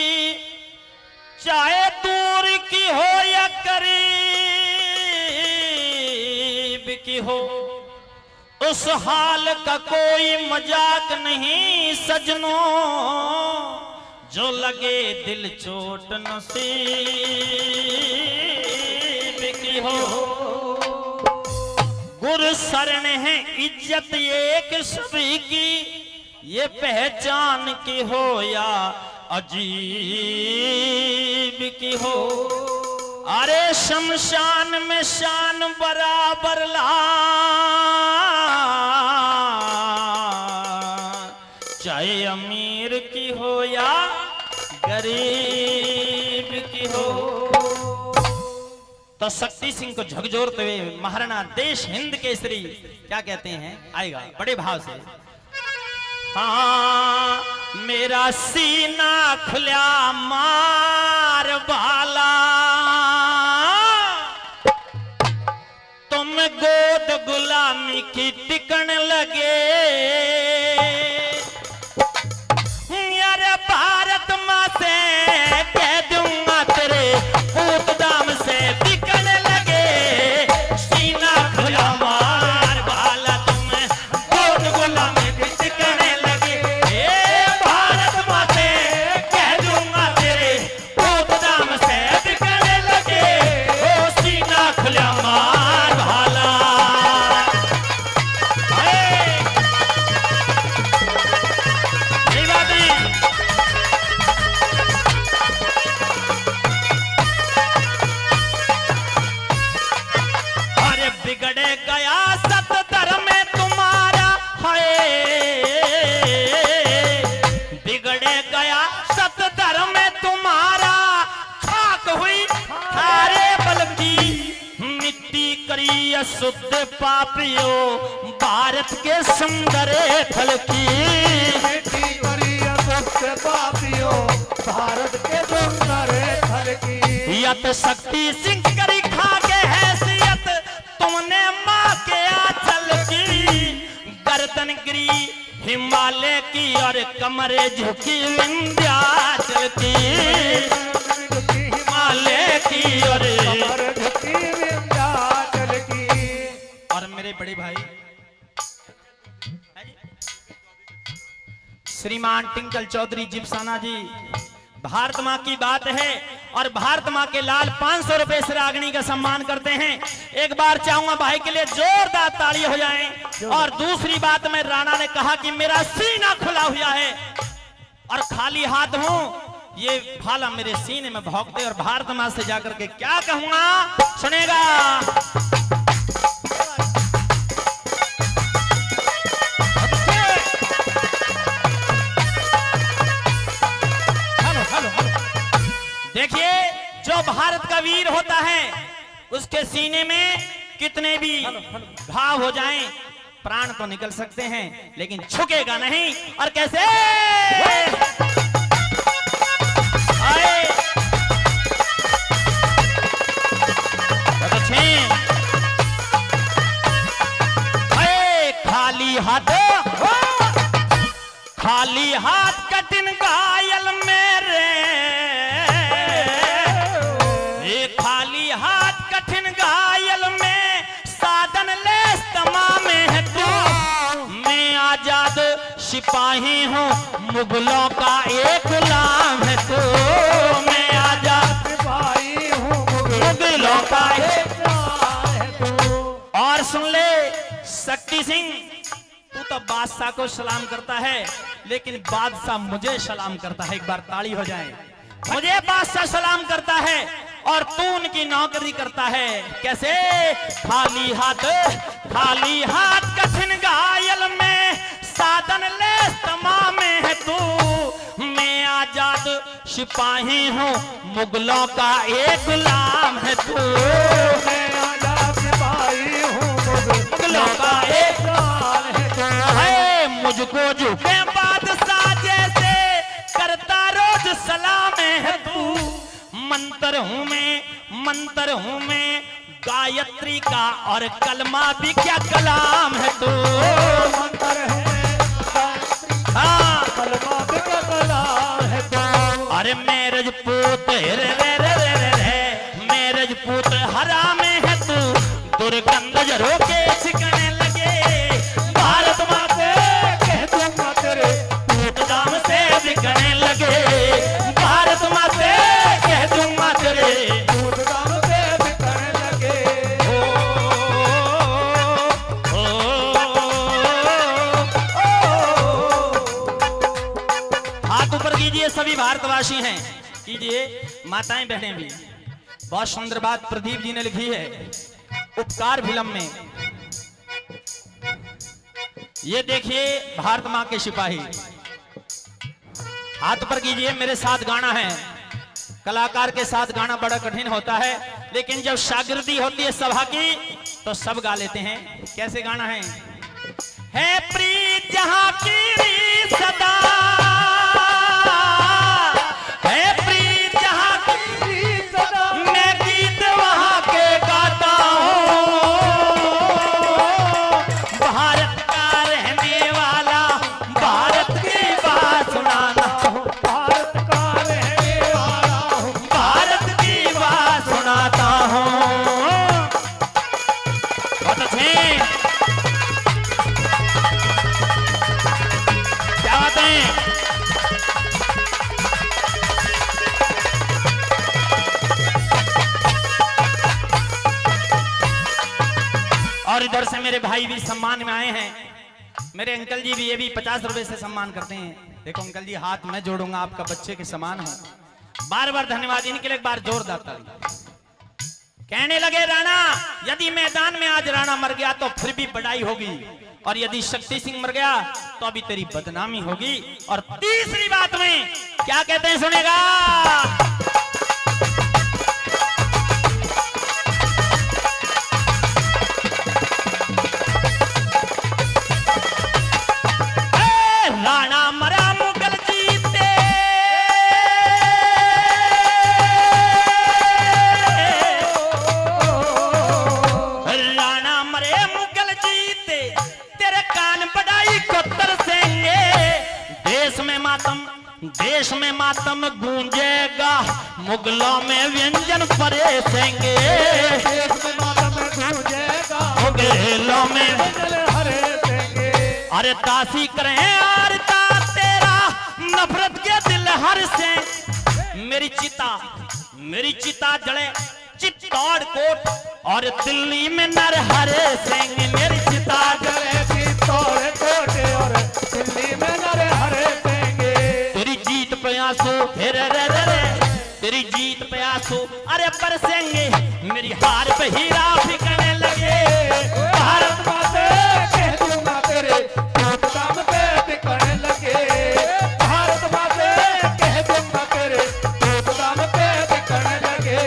चाहे दूर की हो या करीब की हो, उस हाल का कोई मजाक नहीं सजनों, जो लगे दिल चोट नसीब की हो। गुरसरण है इज्जत एक सभी की, ये पहचान की हो या अजीब की हो। अरे शमशान में शान बराबर ला, चाहे अमीर की हो या गरीब की हो। तो शक्ति सिंह को झकझोरते हुए महाराणा देश हिंद केसरी क्या कहते हैं, आएगा बड़े भाव से। हाँ मेरा सीना खुला मार बाला, तुम गोद गुलामी की टिकन लगे, यार भारत माँ से कह दूंगा तेरे पूत दाम से बिकन लगे। सीना खुला मार बाला, तुम गोद गुलामी की टिकन लगे, भारत माँ से कह दूंगा तेरे पूत दाम से बिकन लगे। ओ सीना खुला मार भाला, अरे बिगड़े गया सत धर्म में तुम्हारा है, बिगड़े गया सत धर्म में तुम्हारा, खाक हुई थारे बल की मिट्टी करी शुद्ध पापियो, भारत के सुंदर फल की मिट्टी करी सबसे पापियो, भारत के सुंदर फल की। यत शक्ति सिंह करी खा के हैसियत, तुमने माँ के आंचल की, गर्दन गिरी हिमालय की और कमरे झुकी विंध्याचल की, हिमालय की और झुकी विंध्याचल की। और मेरे बड़े भाई श्रीमान टिंकल चौधरी जिप्साना जी, भारत माँ की बात है और भारत माँ के लाल 500 रुपए से रागनी का सम्मान करते हैं। एक बार चाहूंगा भाई के लिए जोरदार ताली हो जाए। और दूसरी बात में राणा ने कहा कि मेरा सीना खुला हुआ है और खाली हाथ हूं, ये भाला मेरे सीने में भौंकते और भारत माँ से जाकर के क्या कहूंगा सुनेगा। देखिए जो भारत का वीर होता है उसके सीने में कितने भी घाव हो जाएं, प्राण तो निकल सकते हैं लेकिन झुकेगा नहीं। और कैसे आए खाली हाथ, खाली हाथ कठिन घायल मेरे, खाली हाथ कठिन घायल में साधन लेस तमाम है तू, मैं आजाद सिपाही हूँ मुगलों का एक गुलाम है तू, मैं आजाद सिपाही हूँ मुगलों का एक गुलाम है तू। और सुन ले शक्ति सिंह, तू तो बादशाह को सलाम करता है लेकिन बादशाह मुझे सलाम करता है। एक बार ताली हो जाए। मुझे बादशाह सलाम करता है और तू उनकी नौकरी करता है। कैसे खाली हाथ कठिन घायल में साधन लेस तमाम है तू, मैं आजाद सिपाही हूँ मुगलों का एक गुलाम है तू, मैं आजाद सिपाही हूँ मुगलों का एक गुलाम को झुके बादशाह जैसे करता रोज सलाम है तू। मंत्र हूँ मैं गायत्री का और कलमा भी क्या कलाम है तू। मंत्र है हाँ कलमा भी क्या कलाम है तो। अरे मैं रजपूत रे रे रे रे रे रे मैं रजपूत हराम है तू। दुर्गंध जरो के छिकने लगे भारत माते कह दूंगा तेरे पूत दाम से बिकने लगे भारत माते कह दूंगा तेरे दूध दाम से बिकने लगे। हाथ ऊपर कीजिए सभी भारतवासी हैं, कीजिए माताएं बहनें भी। बहुत सुंदर बात प्रदीप जी ने लिखी है उपकार फिल्म में। ये देखिए भारत मां के सिपाही, हाथ ऊपर कीजिए। मेरे साथ गाना है, कलाकार के साथ गाना बड़ा कठिन होता है, लेकिन जब शागिर्दी होती है सभा की तो सब गा लेते हैं। कैसे गाना है प्रीत जहां की सदा है प्रीत जहां की सदा मैं गीत वहां के गाता हूं। भारत का रहने वाला भारत की बात सुनाना हूं। भारत का रहने वाला हूँ। भारत की बात सुनाता हूं। बहुत अच्छे, क्या बात है। और इधर से मेरे भाई भी सम्मान में आए हैं। मेरे अंकल जी भी, ये भी 50 रुपए से सम्मान करते हैं। देखो अंकल जी हाथ मैं जोड़ूंगा, आपका बच्चे के समान है। बार बार धन्यवाद इनके लिए, एक बार जोरदार ताली। कहने लगे राणा यदि मैदान में आज राणा मर गया तो फिर भी बड़ाई होगी, और यदि शक्ति सिंह मर गया तो अभी तेरी बदनामी होगी। और तीसरी बात में क्या कहते हैं सुनेगा। राणा मरा मुगल जीते राणा मरे मुगल जीते तेरे कान बड़ाई को तरसेंगे। देश में मातम गूंजेगा मुगलों में व्यंजन परेसेंगे। देश में मातम गूंजेगा मुगलों में हरे देंगे। अरे दासी करें आरता तेरा नफरत के दिल हर से। मेरी चिता जले चित्तौड़ कोट और दिल्ली में नर हरे सिंह। मेरी चिता जले चित्तौड़ कोट और दिल्ली में नर हरे देंगे। तेरी जीत पे आंसू रे रे रे रे तेरी जीत पे आंसू अरे बरसेंगे। मेरी हार पे हीरा बिकने लगे। भारत माते कह दूंगा तेरे दूध दाम पे बिकने लगे। भारत माते कह दूंगा तेरे दूध दाम पे बिकने लगे।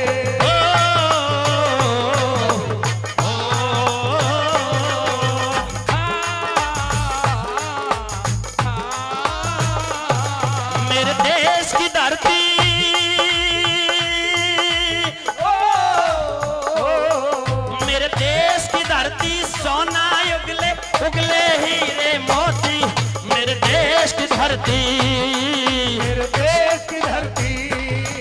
मेरे देश की धरती मेरे देश की धरती सोना उगले उगले हीरे मोती। मेरे देश की धरती मेरे देश की धरती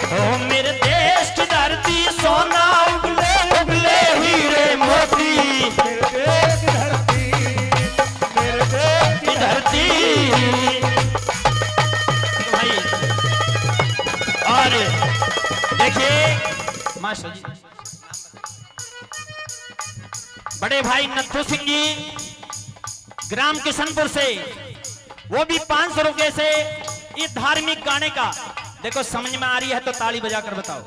ओ मेरे देश की धरती सोना उगले उगले हीरे मोती। मेरे देश की धरती मेरे देश की धरती भाई। और देखिए मास्टर जी बड़े भाई नथु सिंह जी ग्राम किशनपुर से, वो भी 500 रुपए से इस धार्मिक गाने का, देखो समझ में आ रही है तो ताली बजाकर बताओ।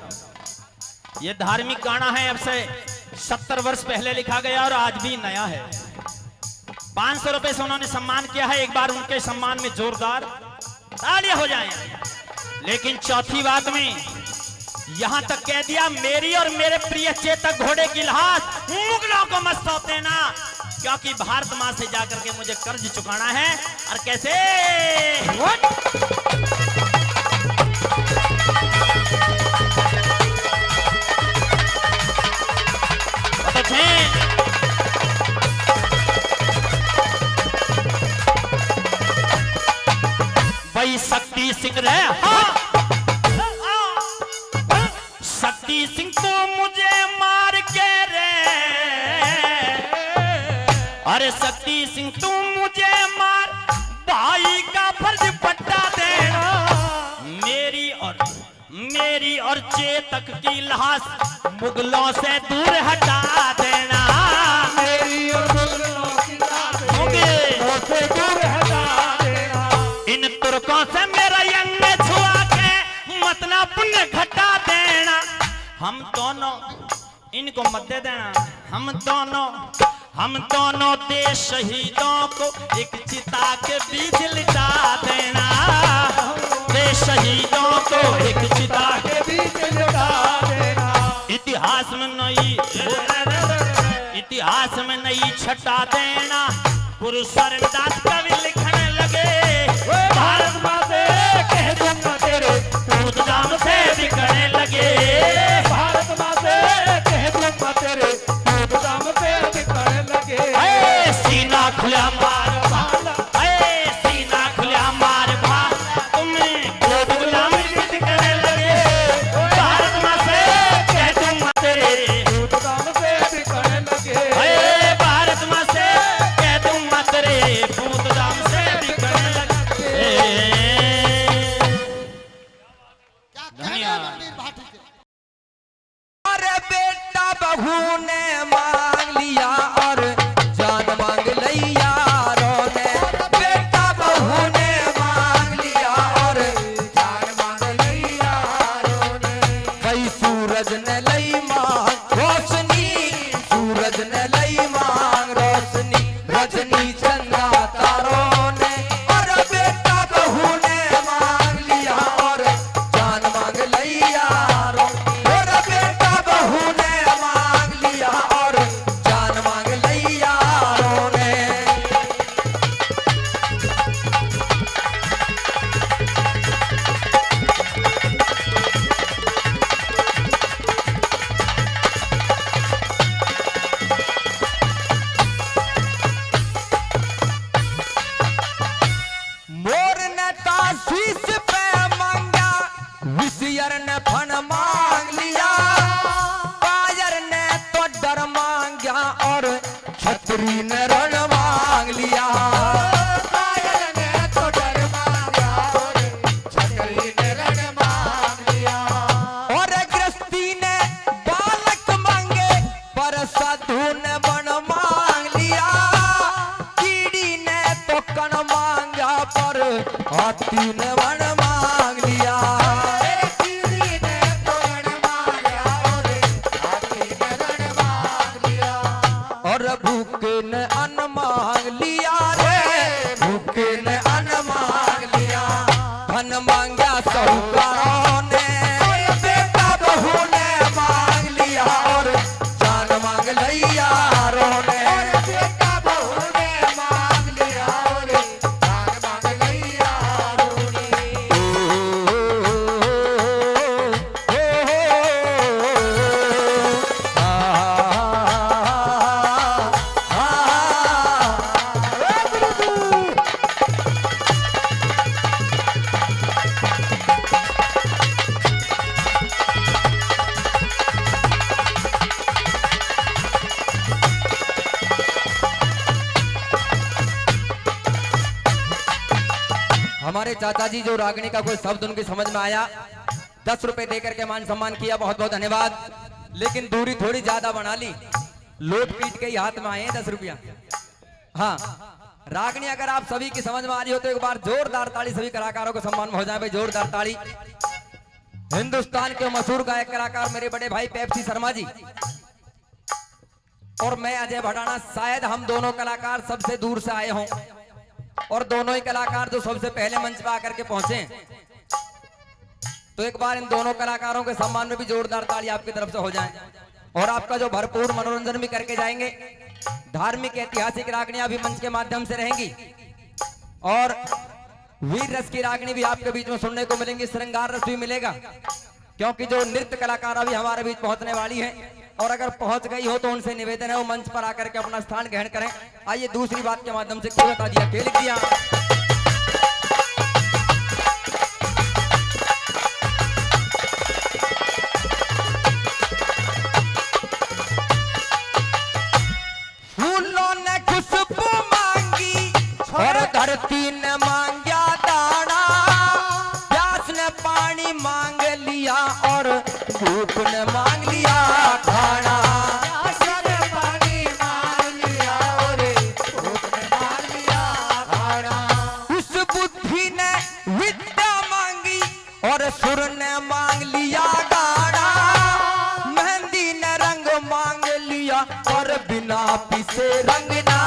ये धार्मिक गाना है, अब से 70 वर्ष पहले लिखा गया और आज भी नया है। 500 रुपए से उन्होंने सम्मान किया है। एक बार उनके सम्मान में जोरदार तालियां हो जाएं। लेकिन चौथी बात में यहां तक कह दिया, मेरी और मेरे प्रिय चेतक घोड़े की लाश मुगलों को मत सौंपे ना। क्योंकि भारत माँ से जाकर के मुझे कर्ज चुकाना है। और कैसे भाई शक्ति सिंह रहे, हाँ। शक्ति सिंह तो मुझे मार के रे, अरे शक्ति सिंह तू मुझे मार, भाई का फर्ज पट्टा देना, मेरी और चेतक की लाश मुगलों से दूर हटा देना, मेरी और मुगलों की लाश मुगलों से दूर हटा देना। इन तुर्कों से मेरा यंग छुआ के मतलब पुण्य घटा देना। हम दोनों इनको मत दे देना, हम दोनों देश शहीदों को एक चिता के बीच लिटा देना, देश शहीदों को एक चिता के बीच लिटा देना। इतिहास में नई छटा देना। गुरु शरणदास कवि लिखने लगे, भारत माँ से कह दूंगा तेरे दूध दाम से बिकने लगे, भारत माँ से कह दूंगा तेरे दूध दाम से बिकने लगे। सीना खुला मार भाला, सीना खुला मार भाला, तुम्हें दूध गुलाम बिकने लगे, भारत माँ से कह दूंगा तेरे दूध दाम से बिकने लगे। भारत माँ से कह दूंगा तेरे दूध दाम से बिकने लगे। अरे बेटा बहू ने मांग लिया और जान मांग ली यारों ने, बेटा बहू ने मांग लिया और जान मांग ली यारों ने। भाई सूरज ने लई मांग रोशनी, सूरज ने लई मांग रोशनी, रजनी चंदा तारों ने। और बेटा बहू ने मांग लिया और जान मांग ली यारों, और बेटा बहू ने मांग लिया और जान मांग ली यारों ने। मोर ने ताशीस पे मांगा, विषयर ने फन मांग लिया, कायर ने तो डर मांगा और छतरी ने रण मांग लिया। कायर ने तो डर मांगा और छतरी ने रण मांग लिया। और गृहस्थी ने बालक मांगे पर साधु ने वन मांग लिया, कीड़ी ने तो कण मांगा पर हाथी ने वन मांग लिया। कीड़ी ने तो रण मांगा और हाथी ने रण मांग लिया। और भूखे ने अन्न मांग लिया रे, भूखे ने अन्न मांग लिया, धन मांगा साहूकारों ने। बेटा बहू ने मांग लिया और जान मांग ली यारों ने। बेटा बहू ने मांग लिया और जान मांग ली यारों ने। हमारे चाचा जी जो रागनी का कोई शब्द उनकी समझ में आया, 10 रुपए देकर के मान सम्मान किया, बहुत बहुत धन्यवाद। लेकिन दूरी थोड़ी ज्यादा बना ली, लोट पीट के ही हाथ में आए हैं 10 रुपया। हाँ, रागनी अगर आप सभी की समझ में आ रही हो तो एक बार जोरदार ताली सभी कलाकारों को सम्मान में हो जाए भाई, जोरदार ताली। हिंदुस्तान के मशहूर गायक कलाकार मेरे बड़े भाई पेप्सी शर्मा जी और मैं अजय भटाना, शायद हम दोनों कलाकार सबसे दूर से आए हों और दोनों ही कलाकार जो सबसे पहले मंच पर आकर के पहुंचे, तो एक बार इन दोनों कलाकारों के सम्मान में भी जोरदार ताली आपकी तरफ से हो जाए और आपका जो भरपूर मनोरंजन भी करके जाएंगे। धार्मिक ऐतिहासिक रागनियां भी मंच के माध्यम से रहेंगी और वीर रस की रागनी भी आपके बीच में सुनने को मिलेंगी, श्रृंगार रस भी मिलेगा, क्योंकि जो नृत्य कलाकार अभी हमारे बीच पहुंचने वाली है और अगर पहुंच गई हो तो उनसे निवेदन है वो मंच पर आकर के अपना स्थान ग्रहण करें। आइए दूसरी बात के माध्यम से क्या बता दिया, क्या लिख दिया। फूलों ने खुशबू मांगी और धरती ने मांगा दाना, प्यास ने पानी मांग लिया और भूख ने मांग लिया खाना। पानी मांग लिया और भूख ने मांग लिया खाना। उस बुद्धि ने विद्या मांगी और सुर ने मांग लिया गाना, मेहंदी ने रंग मांग लिया और बिना पिसे रंग ना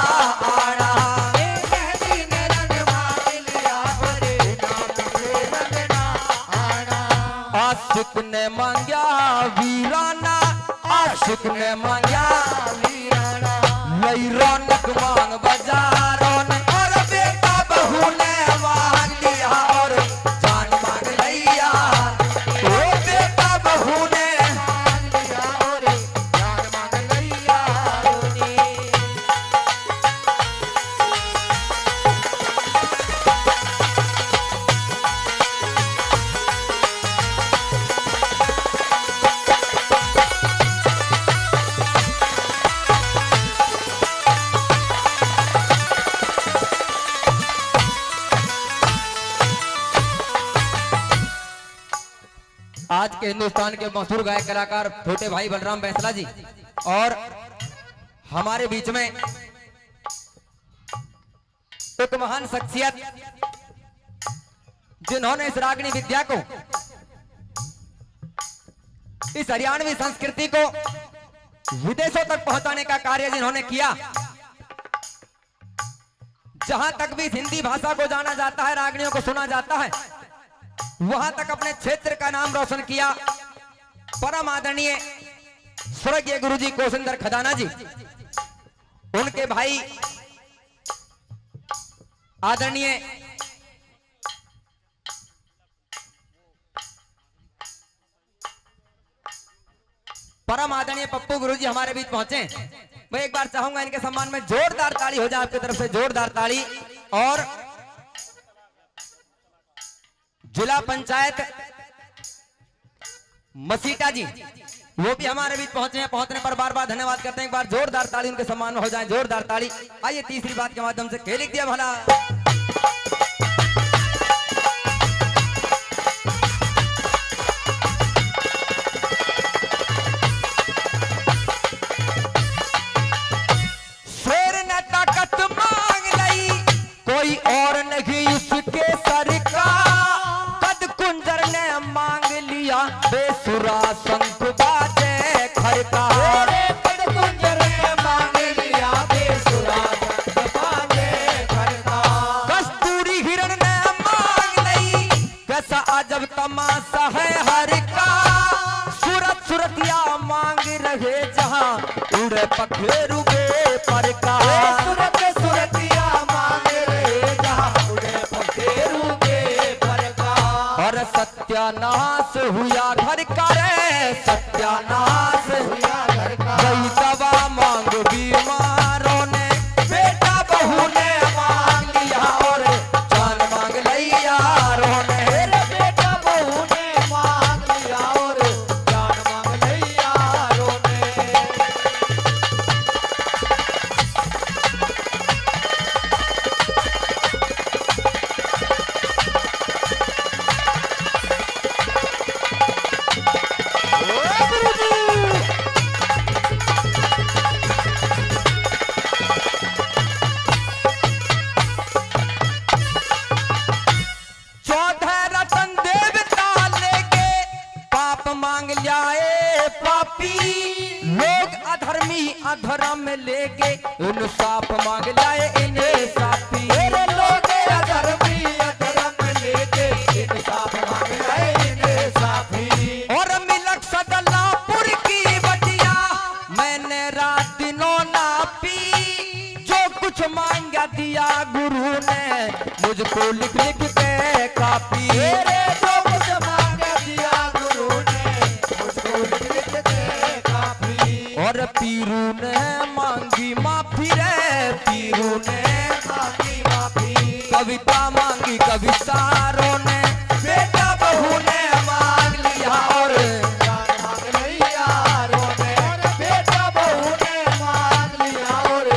आना। मेहंदी ने रंग मांग लिया और बिना पिसे रंग ना आना। आशिक ने मांगा वीराना, आशिक ने मांगा वीराना। लई रौनक मांग बाजारों ने और बेटा बहू ने मांग लिया और जान मांग लिया। ओ बेटा बहू ने मांग लिया और जान मांग लिया। आज के हिंदुस्तान के मशहूर गायक कलाकार छोटे भाई बलराम बैंसला जी और हमारे बीच में एक महान शख्सियत जिन्होंने इस रागनी विद्या को, इस हरियाणवी संस्कृति को विदेशों तक पहुंचाने का कार्य जिन्होंने किया। जहां तक भी हिंदी भाषा को जाना जाता है, रागनियों को सुना जाता है, वहां तक अपने क्षेत्र का नाम रोशन किया। परम आदरणीय स्वर्गीय गुरुजी कोशिंदर खदाना जी, उनके भाई आदरणीय परम आदरणीय पप्पू गुरुजी हमारे बीच पहुंचे। मैं एक बार चाहूंगा इनके सम्मान में जोरदार ताली हो जाए आपकी तरफ से, जोरदार ताली। और जिला पंचायत मसीटा जी वो भी हमारे बीच पहुंचे हैं, पहुंचने पर बार बार धन्यवाद करते हैं। एक बार जोरदार ताली उनके सम्मान में हो जाए, जोरदार ताली। आइए तीसरी बात के माध्यम से क्या लिख दिया भला। शेर ने ताकत मांग ली, कोई और नहीं उसके सर का, कद कुंजर ने मांग लिया बेसुरा शंख बाजे खड़का। कद कुंजर ने मांग लिया बेसुरा शंख बाजे खड़का। कस्तूरी हिरण ने मांग ली, कैसा अजब तमाशा है हर का, सूरत सूरतिया मांग रहे जहां उड़े पखेरु बे पर का। सूरत सूरतिया मांग रहे जहां उड़े पखेरु बे पर का। और सत्यानाश हुआ घर का रे, सत्यानाश हुआ घर का। गई दवा मांग बीमारों ने, बेटा बहू ने मांग लिया और जान मांग लिया रोने। बेटा बहू ने मांग लिया और जान मांग लिया रोने। चौदह रतन देवता लेके पाप मांग लियाए पापी, लोग अधर्मी अधर्म लेके इंसाफ मांग लाए इन्हें सापी। लोग अधर्मी अधर्म लेके इंसाफ मांग लाए इन्हें साफी। और मिलक सदलापुर की बटिया मैंने रात दिनों ना पी, दिया गुरु ने मुझको लिख लिख के कापी। जो कुछ मांग दिया गुरु ने मुझको लिख लिख के कापी। और पीरू ने मांगी माफी रे, पीरू ने मांगी माफी। कविता मांगी कवितारों ने, बेटा बहू ने मांग लिया और जान मांग लई यारों ने। बेटा बहू ने मांग लिया और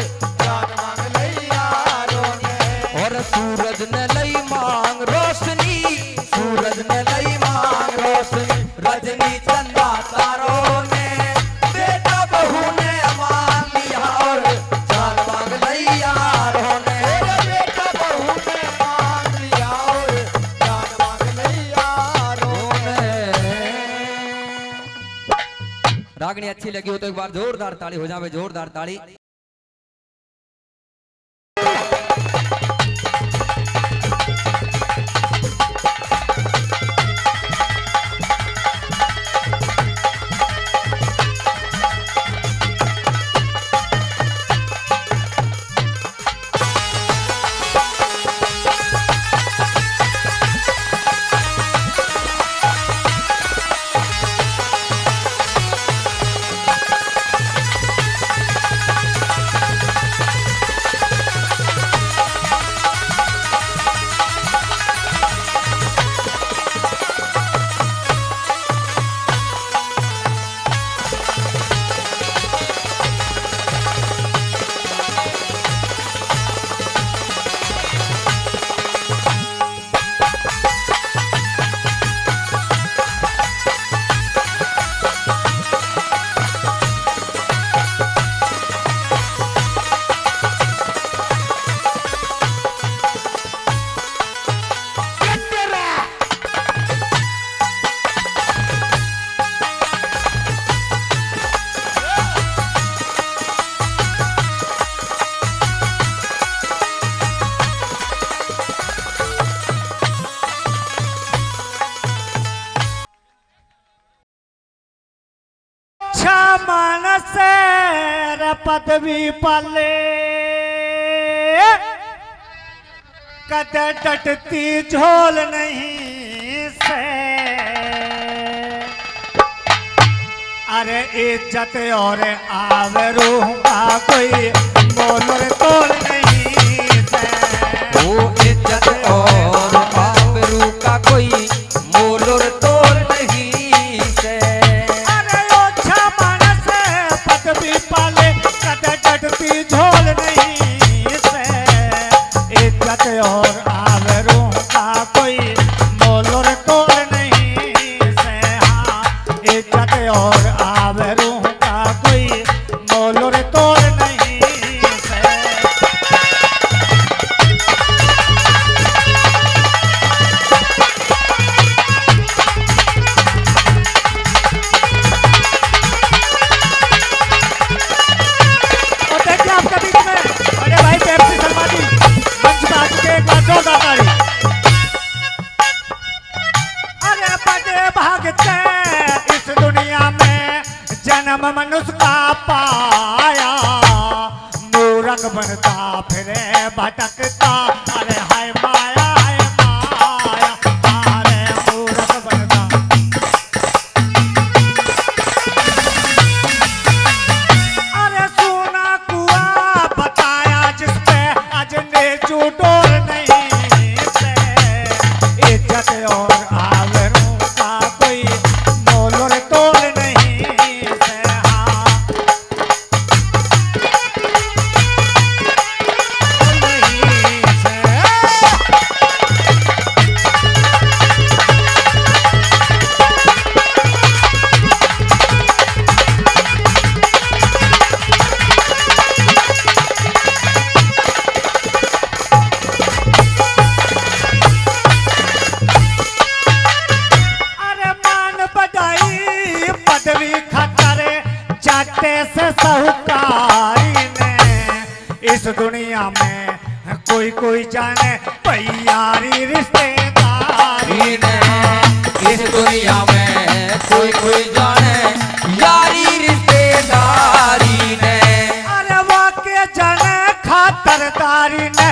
जान मांग लई यारों ने। और सूरज ने लई मांग रोशनी, सूरज ने लई मांग रोशनी, रजनी चंदा तारों ने, बेटा बहू ने मांग लिया और जान मांग लई यारों ने। बेटा बहू ने मांग लिया और जान मांग लई यारों ने। रागनी अच्छी लगी हो तो एक बार जोरदार ताली हो जावे, जोरदार ताली। मानस पदवी पाले कद डटती झोल नहीं से। अरे इज्जत और आबरू का कोई मोल तोल नहीं से। वो इज्जत और आबरू का कोई मोल तोल नहीं से। पाले कद डटती झोल नहीं से। इज्जत और आबरू का कोई मोल तोल नहीं से। हाँ, इज्जत और आबरू का कोई मोल तोल नहीं से। आपका बीच में बड़े भाई पेप्सी सलमानी मंच में आ चुके, एक बार जोरदार ताली। अरे बड़े भागते इस दुनिया में जन्म मनुष्य का पाया, मूर्ख बनता फिरे भटकता। अरे हाय माया हाय माया, अरे मूर्ख बनता। अरे सोना कुआ बताया जिसपे अजने चूटोर नहीं से। इज्जत और आबरू का कोई मोल तोल नहीं से। हाँ, नहीं से। पदवी खतरे चाटे से साहूकारी ने। इस दुनिया में कोई कोई जाने पैयारी रिश्तेदारी ने। इस दुनिया में कोई कोई जाने यारी रिश्तेदारी ने। अरे वाके जाने खातरदारी ने।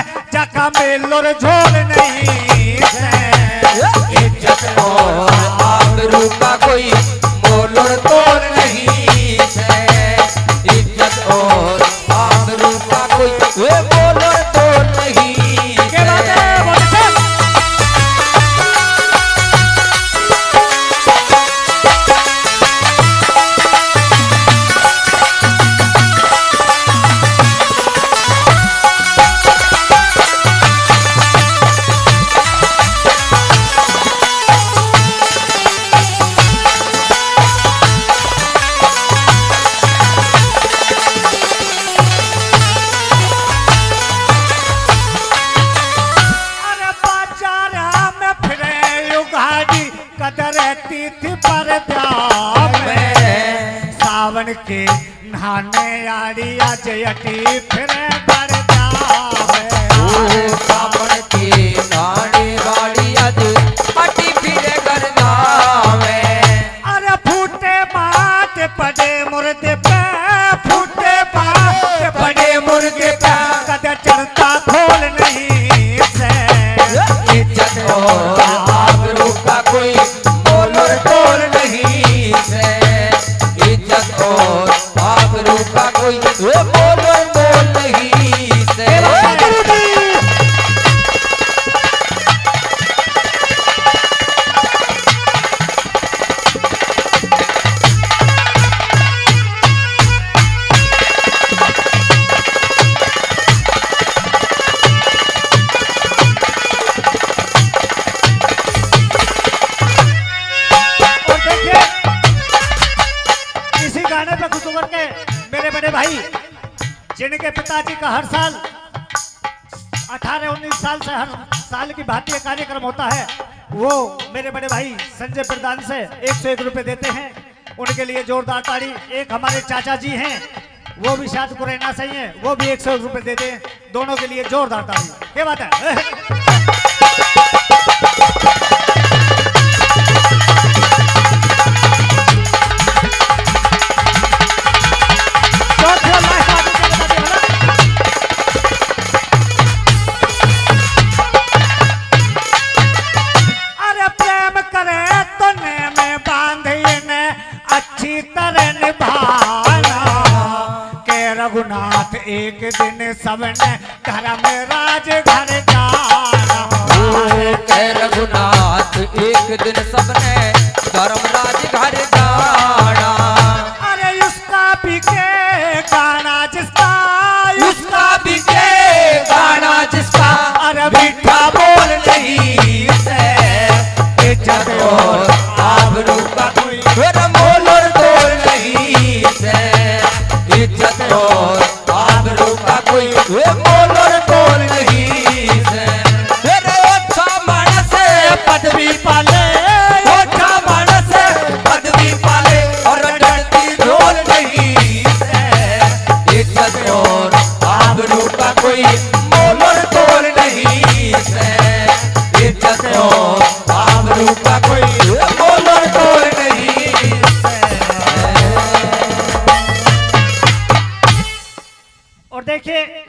मेलोर झोल नहीं से। इज्जत और आबरू का कोई मोल और तोल नहीं है। इज्जत और आबरू का कोई मोल और तोल नहीं क्या बात है मोदी साहब? अरे बाजार में फिरे युगाड़ी कदर तिथि पर में सावन के नहाने आड़ी आज अटी फिरे पर सावन की नानी वाली अज अटी फिरे करना में। अरे फूटे बात पड़े मुर्दे पे, फूटे बात पड़े मुर्गे पे, कदर चलता खोल नहीं से। इज्जत और आबरू का कोई मोल और तोल नहीं है। इज्जत और आबरू का कोई मोल और तोल नहीं है। और देखिए इसी गाने पे खुश होकर के मेरे बड़े भाई जिनके पिताजी का हर साल 18-19 साल से हर साल की भांति कार्यक्रम होता है, वो मेरे बड़े भाई संजय प्रधान से 101 रुपए देते हैं। उनके लिए जोरदार ताड़ी। एक हमारे चाचा जी हैं, वो भी शायद कुरैना से ही हैं, वो भी 101 रुपए देते हैं। दोनों के लिए जोरदार ताड़ी। क्या बात है? अरे प्रेम करे तो में बांधने अच्छी तरह निभाना के रघुनाथ एक दिन सबने घर में राज घर जाना। के रघुनाथ एक दिन सबने धर्मराज घर जाना। अरे उसका भी के गाना जिसका, उसका भी के गाना जिसका अरे मीठा बोल नहीं से। इज्जत और आबरू का कोई मोल और तोल नहीं है। इज्जत और आबरू का कोई मोल और तोल नहीं है। मेरे अच्छा मानस पदवी पाले, अच्छा मानस पदवी पाले और डरती ढोल नहीं है। इज्जत और आबरू का कोई मोल और तोल नहीं है। इज्जत और आबरू का कोई मोल और तोल नहीं है। और देखिए